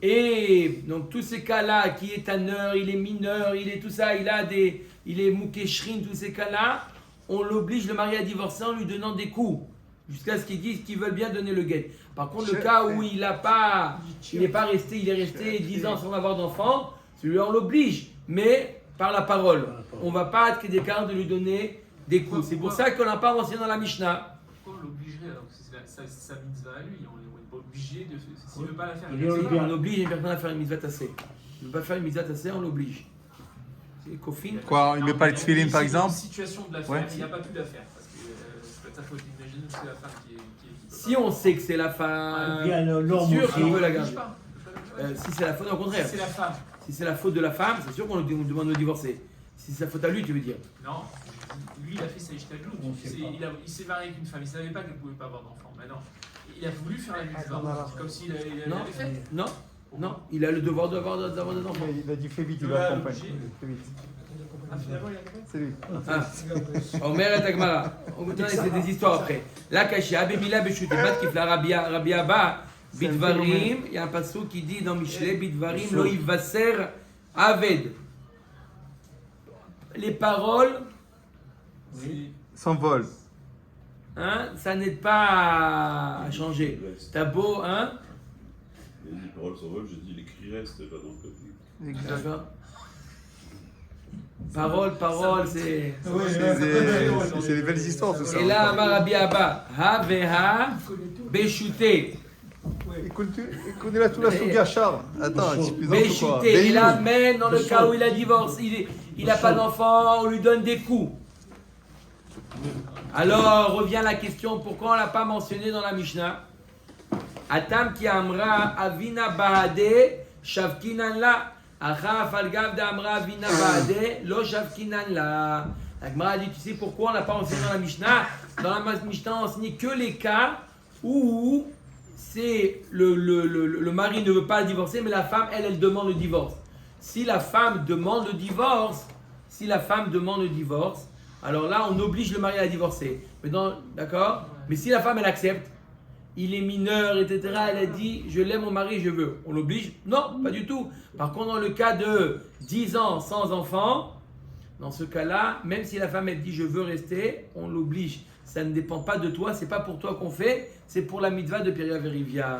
Et donc tous ces cas-là, qui est tanneur, il est mineur, il est tout ça, il est moukeshrin, tous ces cas-là, on l'oblige le mari à divorcer en lui donnant des coups. Jusqu'à ce qu'ils disent qu'ils veulent bien donner le guet. Par contre, le cas où il est resté 10 ans sans avoir d'enfant, celui-là on l'oblige, mais par la parole. On ne va pas être des cas de lui donner des coups. C'est pour ça qu'on n'a pas mentionné dans la Mishnah. Pourquoi on l'obligerait alors que c'est sa mitzvah à lui? On n'est pas obligé de. S'il ne veut pas la faire, On oblige une personne à faire une mitzvah tassée. Il ne veut pas faire une mitzvah tassée, on l'oblige. C'est Kofin. Quoi, il ne met pas les tefilines par exemple? Si c'est une situation de la faire, il n'y a pas pu la faire. Parce que c'est pas de sa faute. Imagine que c'est la femme qui Si on sait que c'est la femme, l'homme sûr aussi. qu'on peut la garder. Si c'est la faute, au contraire. Si c'est la femme. Si c'est la faute de la femme, c'est sûr qu'on lui demande de divorcer. Si c'est la faute à lui, tu veux dire? Non, lui il a fait sa ishtadlout. Il s'est marié avec une femme, il ne savait pas qu'elle ne pouvait pas avoir d'enfant. Maintenant, il a voulu faire la mitzvah. C'est comme s'il l'avait fait. Non, il a le devoir d'avoir des enfants. Il a dit fais vite, il va va accompagner. Fais vite. Ah, finalement, il a fait. C'est lui. Omer et Agmara. On vous donne des histoires après. La Kashia, Abemila Beshut, Bat Kifla, Rabbi Abba, Bidvarim. Il y a un passage qui dit dans Michelet, Bidvarim, Lo Yivasser Aved. Les paroles S'envole. ça n'aide pas à changer. T'as beau, Les paroles s'envolent, j'ai dit l'écrit reste, pas dans le code. D'accord. Parole, c'est. C'est des belles histoires tout ça. Et là, Rabbi Abba, Ha Veha Beshute. Écoutez-la tout la Souga Char. Attends, c'est plus Beshute. Et là, même dans le cas où il a divorcé, il n'a pas d'enfant, on lui donne des coups. Alors revient la question, pourquoi on ne l'a pas mentionné dans la Mishnah? Atam ki amra avina bahade shavkinan la. Acha falgav da amra avina bahade lo shavkinan la. La Gemara dit, tu sais pourquoi on ne l'a pas mentionné dans la Mishnah? Dans la Mishnah, on enseigne que les cas où c'est le mari ne veut pas divorcer, mais la femme, elle demande le divorce. Si la femme demande le divorce, alors là, on oblige le mari à divorcer. Mais d'accord? Mais si la femme, elle accepte, il est mineur, etc., elle a dit, je l'aime mon mari, je veux. On l'oblige? Non, pas du tout. Par contre, dans le cas de 10 ans sans enfant, dans ce cas-là, même si la femme, elle dit, je veux rester, on l'oblige. Ça ne dépend pas de toi, c'est pas pour toi qu'on fait, c'est pour la mitzvah de Peria Verivia.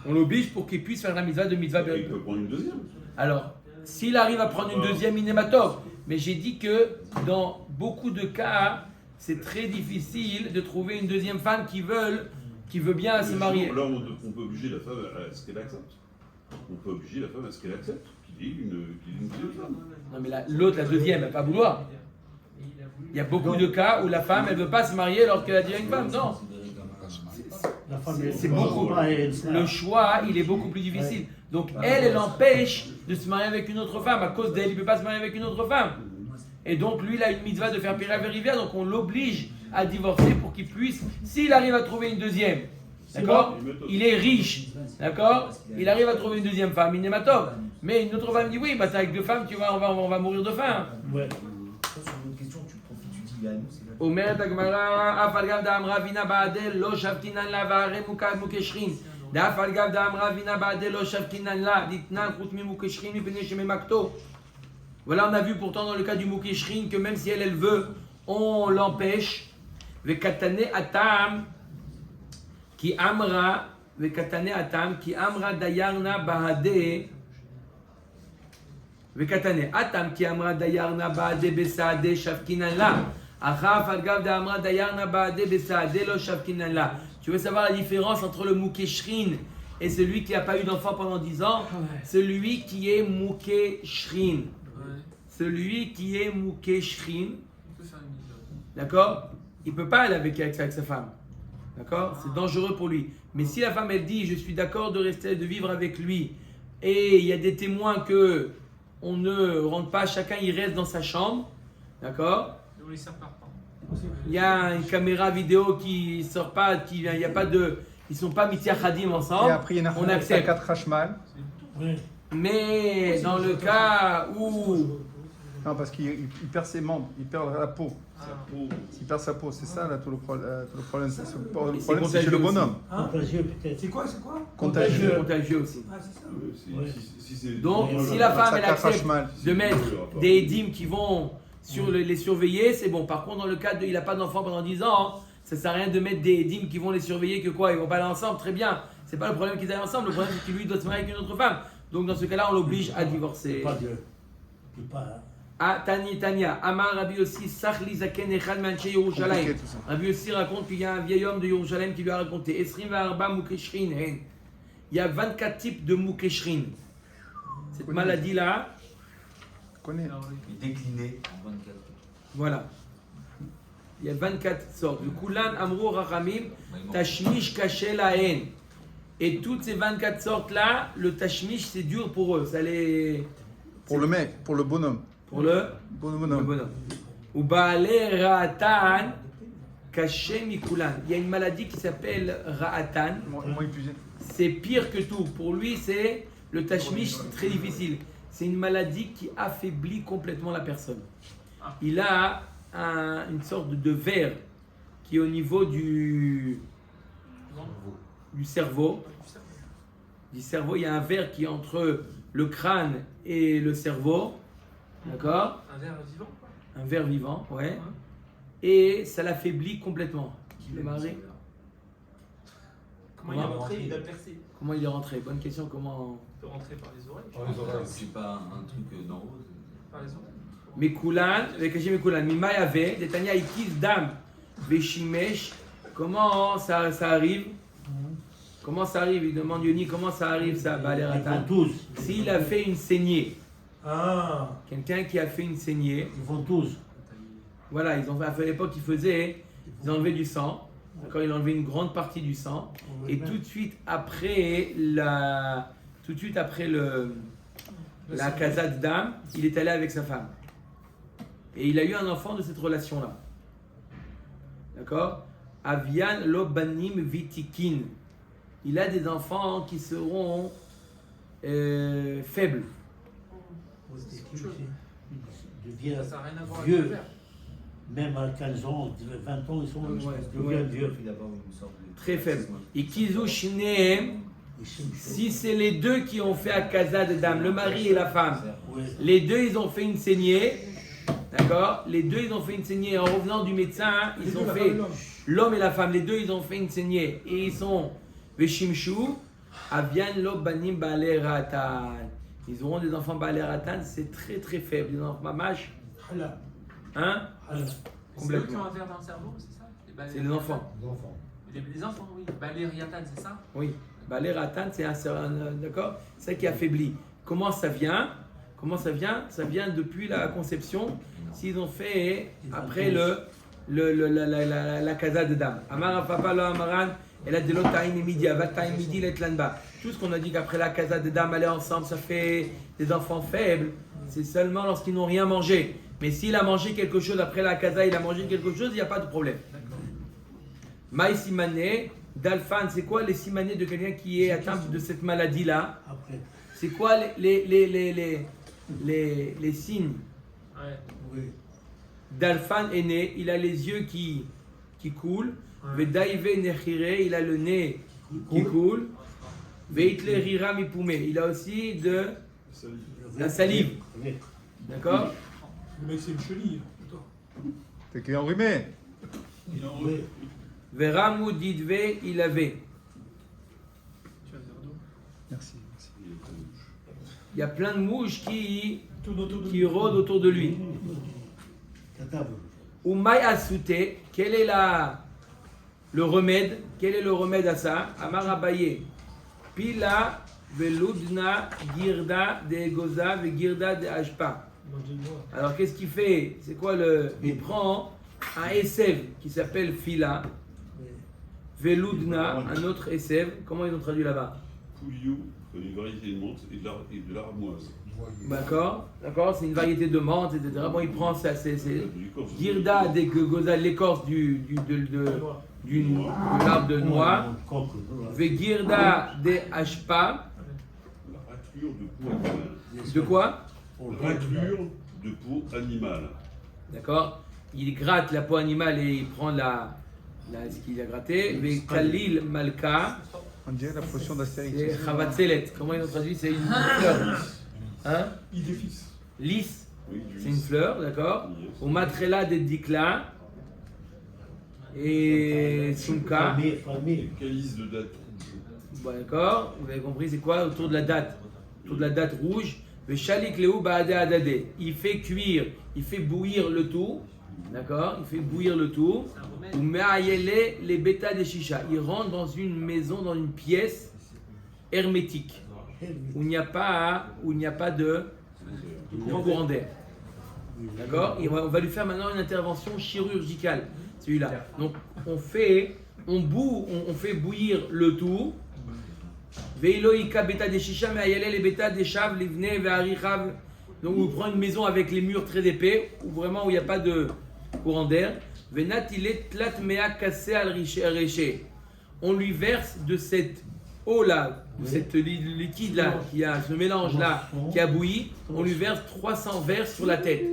On l'oblige pour qu'il puisse faire la mitzvah de mitzvah Il peut prendre une deuxième. Alors, s'il arrive à prendre une deuxième inématov, mais j'ai dit que dans beaucoup de cas, c'est très difficile de trouver une deuxième femme qui veut bien se marier. Là, on peut obliger la femme à ce qu'elle accepte. On peut obliger la femme à ce qu'elle accepte, qu'il ait une deuxième femme. Non, mais l'autre, la deuxième, elle ne va pas vouloir. Il y a beaucoup de cas où la femme, elle ne veut pas se marier alors qu'elle a déjà une femme. Non. C'est beaucoup. Le choix, il est beaucoup plus difficile. Donc elle empêche de se marier avec une autre femme. À cause d'elle, il ne peut pas se marier avec une autre femme. Et donc lui, il a une mitzvah de faire Pira Verivia, donc on l'oblige à divorcer pour qu'il puisse, s'il arrive à trouver une deuxième, d'accord? Il est riche, d'accord? Il arrive à trouver une deuxième femme, il n'est pas top. Mais une autre femme dit oui, c'est avec deux femmes, on va mourir de faim. Ouais. Ça, sur une question, tu profites, tu dis à nous, c'est là. Omer Tagmara, Afalgav d'Amra Vina Baadel, Lo Shavkinan La Vare Mukeshrin. D'Afalgav d'Amra Vina Baadel, Lo Shavkinan La, Ditnan Koutmi Mukeshrin, Mipene Sheme Makto. Voilà, on a vu pourtant dans le cas du Mukeshrin que même si elle veut, on l'empêche. Vekatane Atam, qui Amra, Vekatane Atam, qui Amra Dayarna Bahade. Vekatane. Atam ki amra dayarna baade besaade shavkinan la. Achaf al-gav de amra dayarna baade besaade lo shavkinan la. Tu veux savoir la différence entre le Moukeshrin et celui qui n'a pas eu d'enfant pendant 10 ans? Celui qui est Moukeshrin. Celui qui est Moukeshrin. D'accord? Il ne peut pas aller avec sa femme. D'accord? C'est dangereux pour lui. Mais si la femme elle dit je suis d'accord de rester, de vivre avec lui, et il y a des témoins que on ne rentre pas, chacun il reste dans sa chambre, d'accord? Il y a une caméra vidéo qui sort pas, il y a pas de, ils sont pas mityachadim ensemble. Et après, il y a on accepte. 4 hashmal. Mais dans le cas où Non, parce qu'il perd ses membres, il perd la peau. Il perd sa peau, c'est ça là tout le problème. Le problème, c'est chez le bonhomme. Contagieux peut-être. C'est quoi? contagieux aussi. Ah, c'est ça. Donc, si la femme elle accepte de mettre des édimes qui vont sur les surveiller, c'est bon. Par contre, dans le cas de il n'a pas d'enfant pendant 10 ans, ça ne sert à rien de mettre des édimes qui vont les surveiller, que quoi, ils vont pas aller ensemble, très bien. C'est pas le problème qu'ils aillent ensemble, le problème c'est que lui doit se marier avec une autre femme. Donc dans ce cas-là, on l'oblige à divorcer. Ah, Tania, Amar Rabbi aussi, Sachli Zaken Echad Manche Yerushalayim. Rabbi aussi raconte qu'il y a un vieil homme de Yerushalayim qui lui a raconté Esrim Va'arba Mukeshrin. Il y a 24 types de Mukeshrin. Cette maladie-là, connais. Il déclinait en 24. Voilà. Il y a 24 sortes. Le Kulan Amro Rachamim, Tashmish Kaché Lahen. Et toutes ces 24 sortes-là, le Tashmish, c'est dur pour eux. Ça les... Pour le mec, pour le bonhomme. Pour le bonhomme. Ou Baale Ra'atan Kaché Mikulan. Il y a une maladie qui s'appelle Ra'atan. C'est pire que tout. Pour lui, c'est le Tashmish, c'est très difficile. C'est une maladie qui affaiblit complètement la personne. Il a une sorte de verre qui est au niveau du cerveau. Du cerveau, il y a un verre qui est entre le crâne et le cerveau. D'accord? Un verre vivant, quoi. Un verre vivant, ouais. Et ça l'affaiblit complètement. Le mari. Comment il est rentré? Il a percé. Comment il est rentré? Bonne question. Comment? Il peut rentrer par les oreilles. C'est pas un truc d'en haut. Par les oreilles. Mekulan, avec Mekulan, Mimayave, Detania Ikis Dam, Veshimesh. Comment ça arrive? Comment ça arrive? Il demande Yoni, comment ça arrive ça? Baleratan. Tous. S'il a fait une saignée. Ah. Quelqu'un qui a fait une saignée. Ils font tous. Voilà, à l'époque, ils enlevaient du sang. D'accord, ils enlevaient une grande partie du sang. Et tout de suite après la Kazat Dam, il est allé avec sa femme. Et il a eu un enfant de cette relation-là. D'accord? Avian Lobanim Vitikin. Il a des enfants qui seront faibles. Devient Ça n'a rien à voir avec vieux. le verre. Même à 15 ans, 20 ans, ils sont deviennent vieux. Très faibles. Et Kizu Shneem, si c'est les deux qui ont fait Akaza de dame, le mari et la femme, les deux ils ont fait une saignée, d'accord? Les deux ils ont fait une saignée. En revenant du médecin, ils ont fait, l'homme et la femme, les deux ils ont fait une saignée. Et ils sont Veshimshu, Avian Lo Banim Baale Ratan. Ils auront des enfants Baale Ratan, c'est très très faible. Des enfants mamash. Hein? C'est eux qui ont un verre dans le cerveau, c'est ça? C'est les enfants. Les enfants, oui. Balériatan, c'est ça? Oui. Baleratan, c'est un d'accord? C'est ça qui affaiblit. Comment ça vient? Ça vient depuis la conception. S'ils ont fait après la casa de dame. Amara papa lo amaran, elle a de l'otaïm et midi, avataïm midi letlanba. Tout ce qu'on a dit qu'après la casa de dame aller ensemble, ça fait des enfants faibles. C'est seulement lorsqu'ils n'ont rien mangé. Mais s'il a mangé quelque chose après la casa, il a mangé quelque chose, il n'y a pas de problème. Maï simané, Dalfan, c'est quoi les simanés de quelqu'un qui est atteint de cette maladie-là? C'est quoi les signes? Dalfan est né, il a les yeux qui coulent. Vedaïve nechire, il a le nez qui coule. Veitle rira mipoumé, il a aussi de la salive. D'accord? Le mec, c'est une chenille. T'es qui est enrhumé. Veramou didve, il avait. Merci. Il y a plein de mouches qui qui rôde autour de lui. Umay asute, quel est le remède? Quel est le remède à ça? Amar Abaye, pila veludna girda de goza ve girda de ashpa. Alors qu'est-ce qu'il fait? C'est quoi il prend un esev qui s'appelle fila, veludna, un autre esev. Comment ils ont traduit là-bas? Pouliou, une variété de menthe et de l'armoise. D'accord, c'est une variété de menthe, etc. Bon, il prend ça, c'est girda de goza, l'écorce de l'arbre de noix, ve girda de ashpa. La raclure de peau animale. De quoi? Raclure de peau animale. D'accord. Il gratte la peau animale et il prend ce qu'il a gratté. Ve kalil malka. On dirait la potion d'Astérix. C'est chavatzelet. Comment ils ont traduit? C'est une fleur. Hein? Idéfix. Lys. Oui, C'est une fleur, d'accord. Au matrela de dikla. Et sunka. Calice de date rouge. Bon, d'accord. Vous avez compris, c'est quoi? Autour de la date. Autour de la date rouge. Le shalik leu baade adade. Il fait cuire, il fait bouillir le tout. D'accord? Il fait bouillir le tout. Ou me'ayele les bêtas des chicha. Il rentre dans une maison, dans une pièce hermétique. Où il n'y a pas de courant d'air. D'accord? On va lui faire maintenant une intervention chirurgicale. Celui-là. Donc on fait bouillir le tout. Veiloïka beta des chicha me'ayele les bêtas des chav livne ve'arichav. Donc on prend une maison avec les murs très épais, où il n'y a pas de courant d'air. On lui verse de cette eau-là, de cette liquide-là, ce mélange-là qui a bouilli, on lui verse 300 vers sur la tête.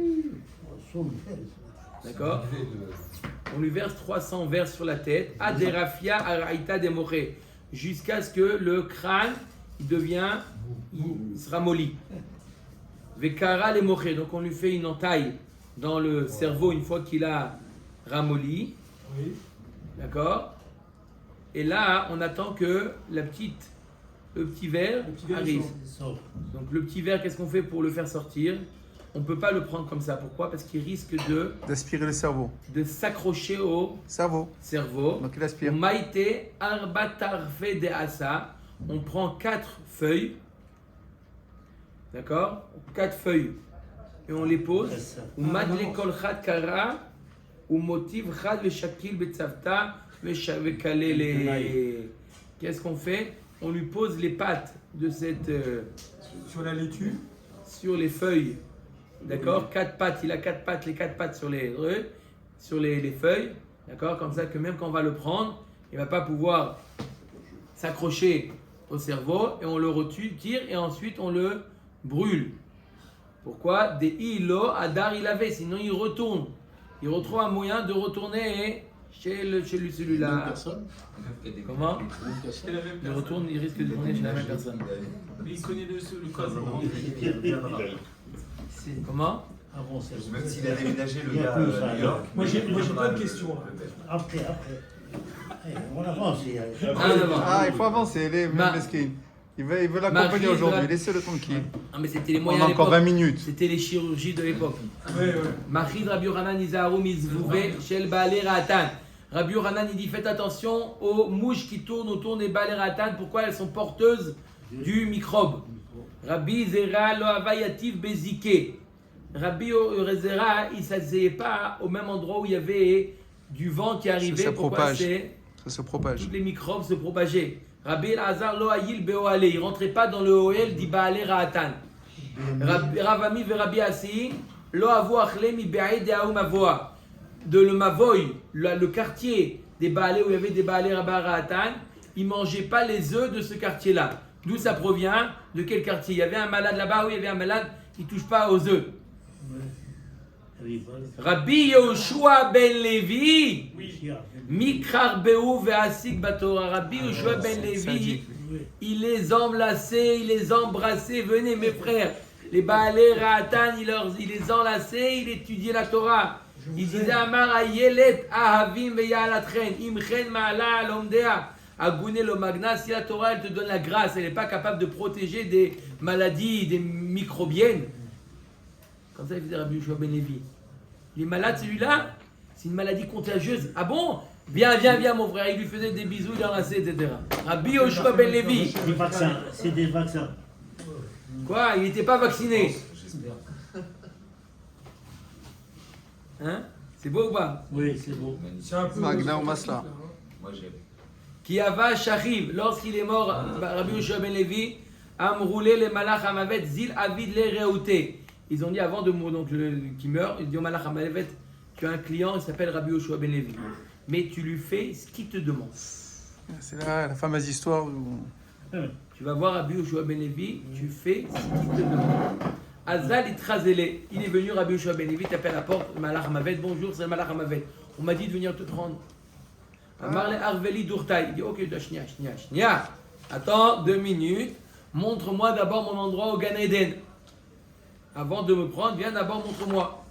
D'accord? On lui verse 300 vers sur la tête. Aderafia araïta demoré. Jusqu'à ce que le crâne il sera molli. Vekara les moché. Donc on lui fait une entaille dans le cerveau une fois qu'il a ramolli. Oui. D'accord? Et là, on attend que le petit verre arrive. Donc le petit verre, qu'est-ce qu'on fait pour le faire sortir? On ne peut pas le prendre comme ça. Pourquoi? Parce qu'il risque d'aspirer le cerveau. De s'accrocher au cerveau. Donc il aspire. Maïté arbatarfe de asa. On prend 4 feuilles. D'accord? 4 feuilles. Et on les pose. Ou madle kol chad kara. Ou motiv chad ve shakil betzavta. Qu'est-ce qu'on fait? On lui pose les pattes de cette. Sur la laitue. Sur les feuilles. D'accord? 4 pattes. Il a 4 pattes. Les 4 pattes sur les feuilles. D'accord? Comme ça que même quand on va le prendre, il ne va pas pouvoir s'accrocher au cerveau. Et on le retire et ensuite on le brûle. Pourquoi? Des ilo adar il avait. Sinon il retourne. Il retrouve un moyen de retourner chez lui celui-là. Comment? Il retourne, il risque de tourner chez la même personne. Mais il connaît le code. Comment? Même s'il a déménagé le gars à New York. Moi j'ai pas de questions. Après. On avance. Il faut avancer, les mesquines. Il veut l'accompagner aujourd'hui, laissez-le tranquille. Ah, mais c'était les On moyens a encore 20 minutes. C'était les chirurgies de l'époque. Ouais. Machid Rabbi Yochanan Izaharu Mizvouvé Shel Baalei Ratan. Rabbi Yochanan il dit faites attention aux mouches qui tournent autour des Baalei Ratan. Pourquoi elles sont porteuses du microbe? Rabbi Zera Lo Avayativ Bezike. Rabbi Zera il ne s'asseyait pas au même endroit où il y avait du vent qui arrivait. Ça Pourquoi? ça se propage. Tous les microbes se propageaient. Rabbi Elazar Lo Ayil Beoale. Il ne rentrait pas dans le Oel di Baalei Ratan. Ravami ve Rabbi Asi Lo Avo Achle mi Be'ed De'aou Mavoa. De le Mavoy, le quartier des Baalei où il y avait des Baalei Ratan, ils ne mangeaient pas les œufs de ce quartier-là. D'où ça provient? De quel quartier? Il y avait un malade là-bas, oui, il y avait un malade qui ne touche pas aux œufs. Rabbi Yoshua ben Levi, Mikrar Be'u ve'asik batora. Rabbi Yoshua ben Levi, il les enlaçait, il les embrassait. Venez mes frères, les Baalei Ratan, il les enlaçait, il étudiait la Torah. Il disait Amar ayelet ahavim ve'yalatchen imchen ma'ala alomdea. Agouné le magna, si la Torah elle te donne la grâce, elle n'est pas capable de protéger des maladies, des microbiennes. Comme ça, il faisait Rabbi Yoshua ben Levi. Il est malade celui-là, c'est une maladie contagieuse. Ah bon? Viens, mon frère. Il lui faisait des bisous, il enlaçait, etc. Rabbi Yoshua ben Levi. Des vaccins, c'est des vaccins. Quoi? Il n'était pas vacciné. J'espère. Hein? C'est beau ou pas? Oui, c'est beau. C'est un peu. Magna ou Masla. Moi j'aime. Qui Shachib, lorsqu'il est mort, Rabbi Yoshua ben Levi, Amroulé les malach hamavet zil avid les reouté. Ils ont dit avant de mourir, donc qui meurt, ils disent au malach hamavet, tu as un client, il s'appelle Rabbi Yoshua ben Levi. Mais tu lui fais ce qu'il te demande. C'est la fameuse histoire où... Tu vas voir Rabbi Yoshua ben Levi, tu fais ce qu'il te demande. Azal itrazele, il est venu, Rabbi Yoshua ben Levi, t'appelle à la porte, le malach hamavet, bonjour, c'est le malach hamavet. On m'a dit de venir te prendre. Amar le Arveli Dourtaï. Il dit ok, shnia. Attends 2 minutes. Montre-moi d'abord mon endroit au Gan Eden. Avant de me prendre, viens d'abord montre-moi.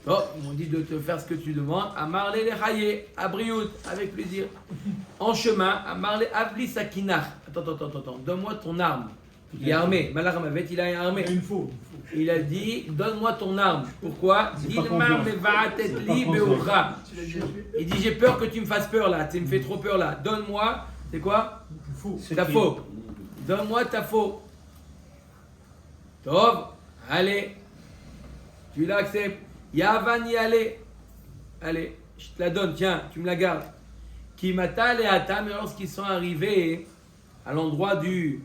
Oh, ils m'ont dit de te faire ce que tu demandes. Amar le Haye, à Briout, avec plaisir. En chemin, Amar le Avli Sakinach. Attends. Donne-moi ton arme. Il est armé. Malach Hamavet, il a armé. Il faut. Il a dit, donne-moi ton arme. Pourquoi? C'est pas confiance. Il dit, j'ai peur que tu me fasses peur là. Tu me fais trop peur là. Donne-moi, c'est quoi? Ta faux. Donne-moi ta faux. Tov, allez. Tu l'acceptes. Yavani, allez. Allez, je te la donne, tiens, tu me la gardes. Kimata et Ata, mais lorsqu'ils sont arrivés à l'endroit du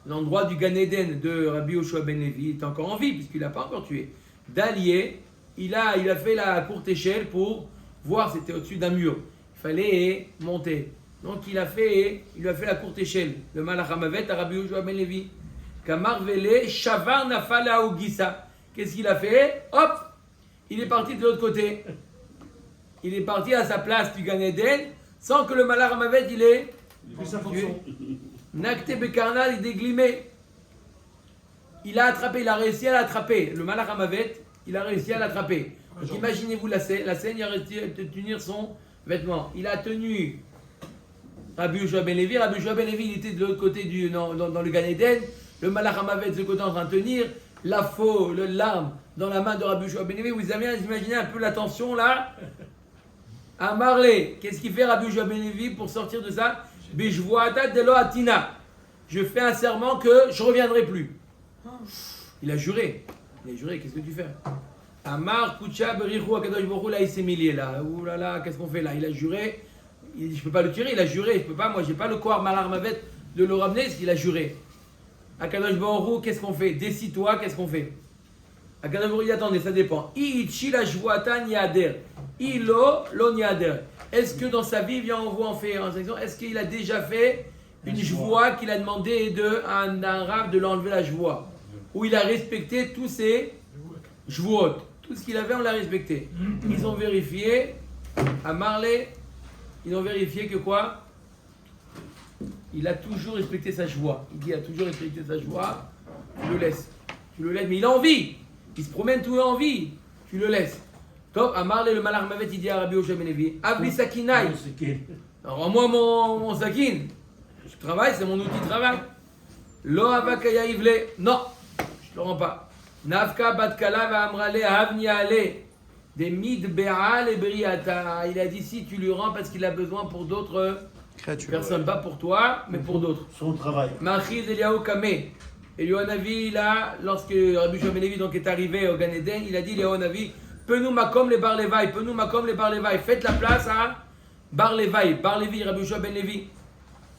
Gan Eden de Rabbi Yoshua ben Levi, il est encore en vie puisqu'il n'a pas encore tué. D'allier, il a fait la courte échelle pour voir, c'était au-dessus d'un mur. Il fallait monter. Donc il lui a fait la courte échelle. Le Malach Hamavet à Rabbi Yoshua ben Levi. Kamar Vele, Shavar Nafala Ogisa. Qu'est-ce qu'il a fait? Hop! Il est parti de l'autre côté. Il est parti à sa place du Gan Eden sans que le Malach Hamavet il ait fait sa fonction. Nakte Bekarnal, il déglimé. Il a attrapé, il a réussi à l'attraper. Le Malach Hamavet, il a réussi à l'attraper. Donc imaginez-vous la scène, il a réussi à tenir son vêtement. Il a tenu Rabbi Yoshua ben Levi. Rabbi Yoshua ben Levi, il était de l'autre côté dans le Gan Eden. Le Malach Hamavet de ce côté en train de tenir. La faux, l'arme dans la main de Rabbi Yoshua ben Levi. Vous avez imaginé un peu la tension là? À Marley, qu'est-ce qu'il fait Rabbi Yoshua ben Levi pour sortir de ça? Je fais un serment que je ne reviendrai plus. Il a juré. Qu'est-ce que tu fais? Amar, Koucha, Berichou, Akadosh Baruch là, il s'est mêlé là. Ouh là là, qu'est-ce qu'on fait là? Il a juré. Il dit, je ne peux pas le tirer, il a juré. Je peux pas, moi, j'ai pas le corps Malar Mavet de le ramener, parce qu'il a juré. Akadosh Baruch, qu'est-ce qu'on fait? Décide-toi, qu'est-ce qu'on fait? Akadosh Baruch, attendez, ça dépend. Ichi la jouata niader. Ilo lo niader. Est-ce que dans sa vie, on voit en fait en section, est-ce qu'il a déjà fait une joie qu'il a demandé à un arabe de l'enlever la joie? Ou il a respecté tous ses jouot? Tout ce qu'il avait, on l'a respecté. Ils ont vérifié, à Marley, ils ont vérifié que quoi? Il a toujours respecté sa joie. Il dit, il a toujours respecté sa joie, tu le laisses. Mais il a envie. Il se promène tout en vie. Tu le laisses. Top, à Marley, le Malach Hamavet, il dit à Rabbi Yoshua ben Levi, Avli Sakinai. Alors, rends-moi mon sakin. Je travaille, c'est mon outil de travail. Lo avakaya ivle. Non, je ne le rends pas. Nafka batkala va amrale havni ale. Des mid be'al et briata. Il a dit si tu lui rends parce qu'il a besoin pour d'autres personnes, pas pour toi, mais pour d'autres. Son travail. Machiz Eliyahu Kameh. Eliyahu Navi, là, lorsque Rabbi Yoshua ben Levi donc est arrivé au Gan Eden, il a dit Eliyahu Navi, Penou makom les bar levaï, faites la place à bar levaï, Rabbi Yoshua ben Levi.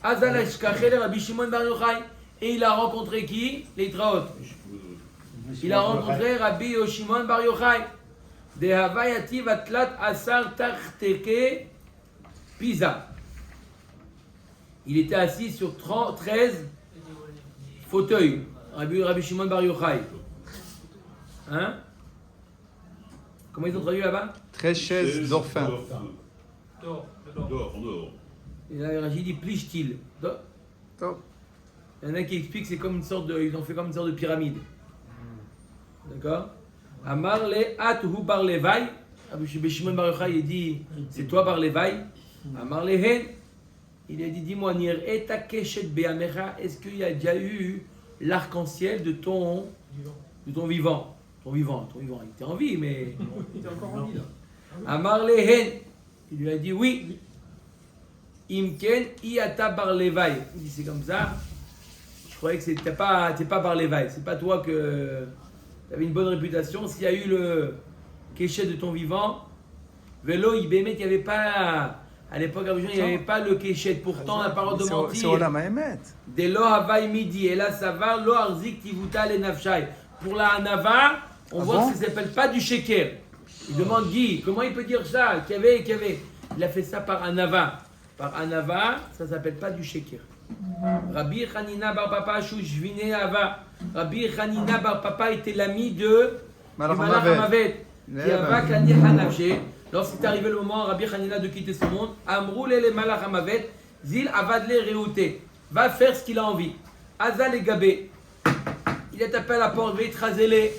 Azalesh kachel Rabbi Shimon bar Yochai. Et il a rencontré qui? Les Traot. Il a rencontré Rabbi Shimon bar Yochai. De Havayati vatlat asar tarteke Pisa. Il était assis sur 13 fauteuils. Rabbi Shimon bar Yochai. Hein? Comment ils ont traduit là-bas? 13 chaises d'orphin. Dehors. Et là, Rachid dit plichtil. Top. Il y en a qui expliquent que c'est comme une sorte de, ils ont fait comme une sorte de pyramide. D'accord? Amar le atuhu bar levaï. Rabbi Shimon bar Yochai, il dit, c'est toi bar levaï. Amar le hen. Il a dit, dis-moi, nir eta keshet beamecha. Est-ce qu'il y a déjà eu l'arc-en-ciel de ton vivant? Ton vivant, il était en vie, mais. Il était encore en vie là. Amar lehen, il lui a dit oui. Imken iata bar levaï. Il dit c'est comme ça. Je croyais que t'es pas bar levaï. C'est pas toi que t'avais une bonne réputation. S'il y a eu le kéchet de ton vivant, vélo ibémet, il n'y avait pas. À l'époque, il n'y avait pas le kéchet. Pourtant, la parole de mentir. C'est Olam Haemet. De lo havai midi. Et là, ça va. Lo arzik tivuta le nafshai. Pour la hanava, on voit que ça ne s'appelle pas du sheker. Il demande Guy, comment il peut dire ça? Qu'il y avait. Il a fait ça par hanava. Par hanava, ça ne s'appelle pas du sheker. Rabbi Hanina bar papa shushvine ava. Rabbi Hanina bar papa était l'ami de Malach Hamavet. Qui ava kani hanavche. Lorsqu'est arrivé le moment, Rabbi Hanina de quitter ce monde, Amroule le Malach Hamavet, Zil avadle reouté. Va faire ce qu'il a envie. Azal et Gabé. Il a tapé à la porte, Veitrazele.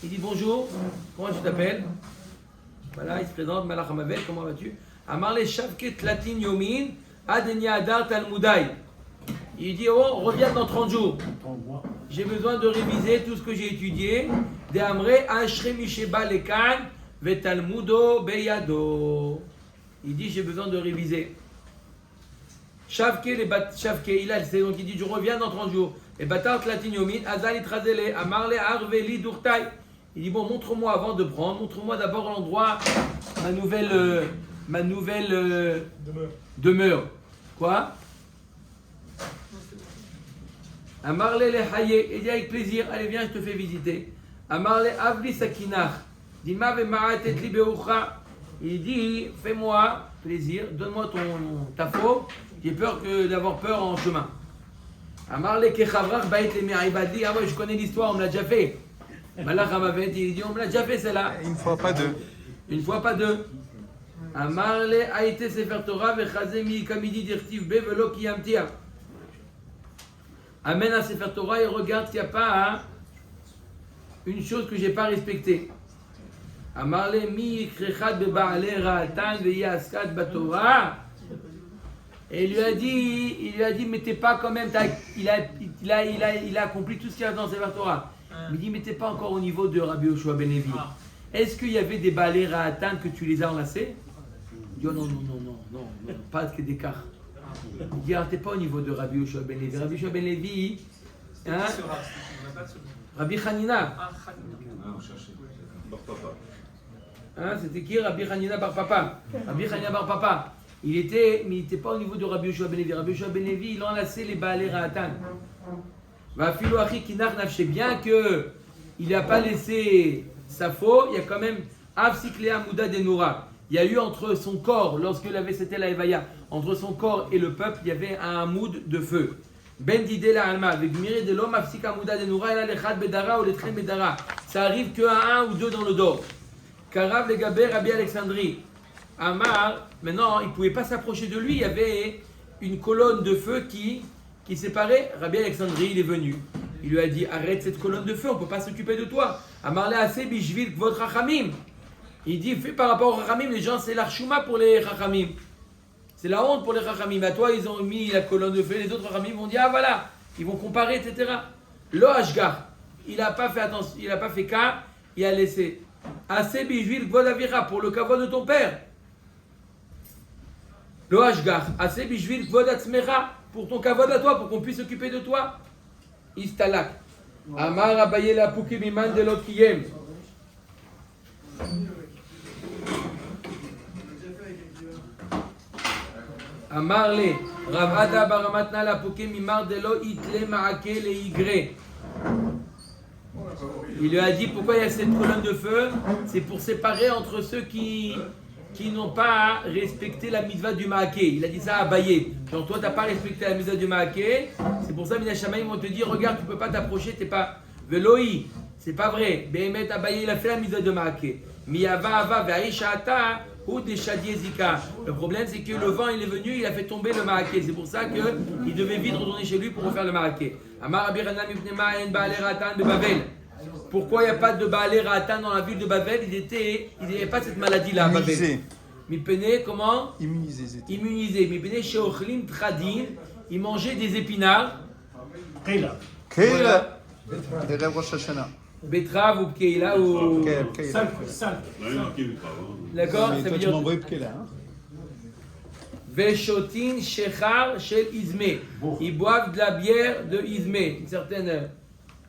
Il dit bonjour, comment tu t'appelles? Voilà, il se présente, Malach Hamavet, comment vas-tu? Amarle Shavket Latin Yomin, Adenia Adar Talmudai. Il dit, oh, reviens dans 30 jours. J'ai besoin de réviser tout ce que j'ai étudié. De Amre Ashre Misheba Lekan, Vetalmudo Beyado. Il dit, j'ai besoin de réviser. Shavke, il a le donc il dit, je reviens dans 30 jours. Et Batar Latin Yomin, Azal Itrazele, Amarle Arveli Durtai. Il dit, bon, montre-moi avant de prendre, montre-moi d'abord l'endroit, ma nouvelle demeure. Quoi? Amarle le haye, il dit avec plaisir, allez viens, je te fais visiter. Amarle avli sakinach, dima ve ma'atet li be'ucha. Il dit, fais-moi plaisir, donne-moi ta faux, j'ai peur d'avoir peur en chemin. Amarle kechavrach ba'et le me'aibadi, ah ouais, je connais l'histoire, on me l'a déjà fait. Malach Hamavet, il dit, on me l'a déjà fait celle-là. Une fois, pas deux. Une fois, pas deux. Amarle aïté sefer Torah vechazemi kamidi dirtiv be velo kiyamtia. Amène à sefer Torah et regarde qu'il n'y a pas une chose que je n'ai pas respectée. Amarle mi krechad be ba'ale ra'atan ve yaskat batorah. Et il lui a dit, mais t'es pas quand même, il a accompli tout ce qu'il y a dans sefer Torah. Il dit, mais t'es pas encore au niveau de Rabbi Yoshua ben Levi. Est-ce qu'il y avait des balais ra'atan que tu les as enlacés? Il dit, oh, non, pas d'écart. Il dit, alors t'es pas au niveau de Rabbi Yoshua ben Levi. Rabbi Yoshua ben Levi, hein? Rabbi Hanina. Hein, c'était qui? Rabbi Hanina bar papa. Rabbi Hanina bar papa. Mais il n'était pas au niveau de Rabbi Yoshua ben Levi. Rabbi Yoshua ben Levi, il a enlacé les balais ra'atan. Va filo achi kinach nafshe, bien que il n'a pas laissé sa faux, il y a quand même Avsiklea Mouda Denura. Il y a eu entre son corps, lorsqu'il avait c'était la Evaya, entre son corps et le peuple, il y avait un moud de feu. Ben didé la alma, avec miré de l'homme Avsika Mouda Denura, et là l'echad bedara ou l'etren bedara. Ça arrive qu'à un ou deux dans le dos. Karav le Gaber Rabbi Alexandrie. Amar, maintenant il ne pouvait pas s'approcher de lui, il y avait une colonne de feu qui séparait. Rabbi Alexandrie, il est venu. Il lui a dit, arrête cette colonne de feu, on ne peut pas s'occuper de toi. Amarle assez bishvil kvot rachamim. Il dit, fais par rapport aux rachamim, les gens, c'est l'archouma pour les rachamim. C'est la honte pour les rachamim. À toi, ils ont mis la colonne de feu, les autres rachamim vont dire, ah voilà, ils vont comparer, etc. Lo ashgar, il n'a pas fait attention, il n'a pas fait cas, il a laissé. Assez bishvil kvot avira, pour le kavod de ton père. Lo ashgar, assez bishvil kvot atzmecha, pour ton kavod à toi, pour qu'on puisse s'occuper de toi. Istalak. Amar Abaye la Poukémiman de l'Okiyem. Amar le Ravada Baramatna la Poukémimar de l'O Itle Maake le Ygré. Il lui a dit pourquoi il y a cette colonne de feu. C'est pour séparer entre ceux qui n'ont pas respecté la mitzvah du Maaké. Il a dit ça à Abaye. Genre toi, tu n'as pas respecté la mitzvah du Maaké. C'est pour ça, Minashamaï, ils vont te dire, regarde, tu ne peux pas t'approcher, tu n'es pas... Veloï, c'est pas vrai. Behemet Abaye, il a fait la mitzvah de Maaké. Miyava Ava, Ve'aishata, ou des Shadiezika. Le problème, c'est que le vent, il est venu, il a fait tomber le Maaké. C'est pour ça qu'il devait vite retourner chez lui pour refaire le Maaké. Amar Abirana Mipnema En Baale Ratan de Babel. Pourquoi il n'y a pas de Baale Ratan dans la ville de Babel? Il n'y avait pas cette maladie-là à Babel. Mipene, comment? Immunisé. Mipene Sheochlim Tradin, il mangeait des épinards. Kéla. Erev Rosh Hashanah. Betrav ou Pkeila ou. Sal. Non, il y a marqué le travail. D'accord? Mais Ça veut toi, tu dire. m'as envoyé Pkela. Hein. Veshotin Shechar Shel Izme. Ils boivent de la bière de Izme, une certaine.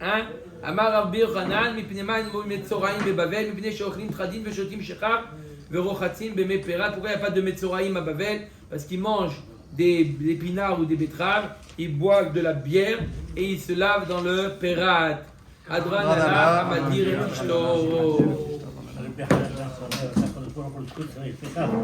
Hein? Amar Rabbi Yochanan, Mipnema Metzoraim Bebavel, Mipne Sheochlim Tradim Veshotim Shechar, Verochatzim Beme Perat. Pourquoi il n'y a pas de Metzoraim à Bavel? Parce qu'ils mangent des épinards ou des betteraves, ils boivent de la bière et ils se lavent dans le Perat. Adran Allah, Amadir et Mishlo.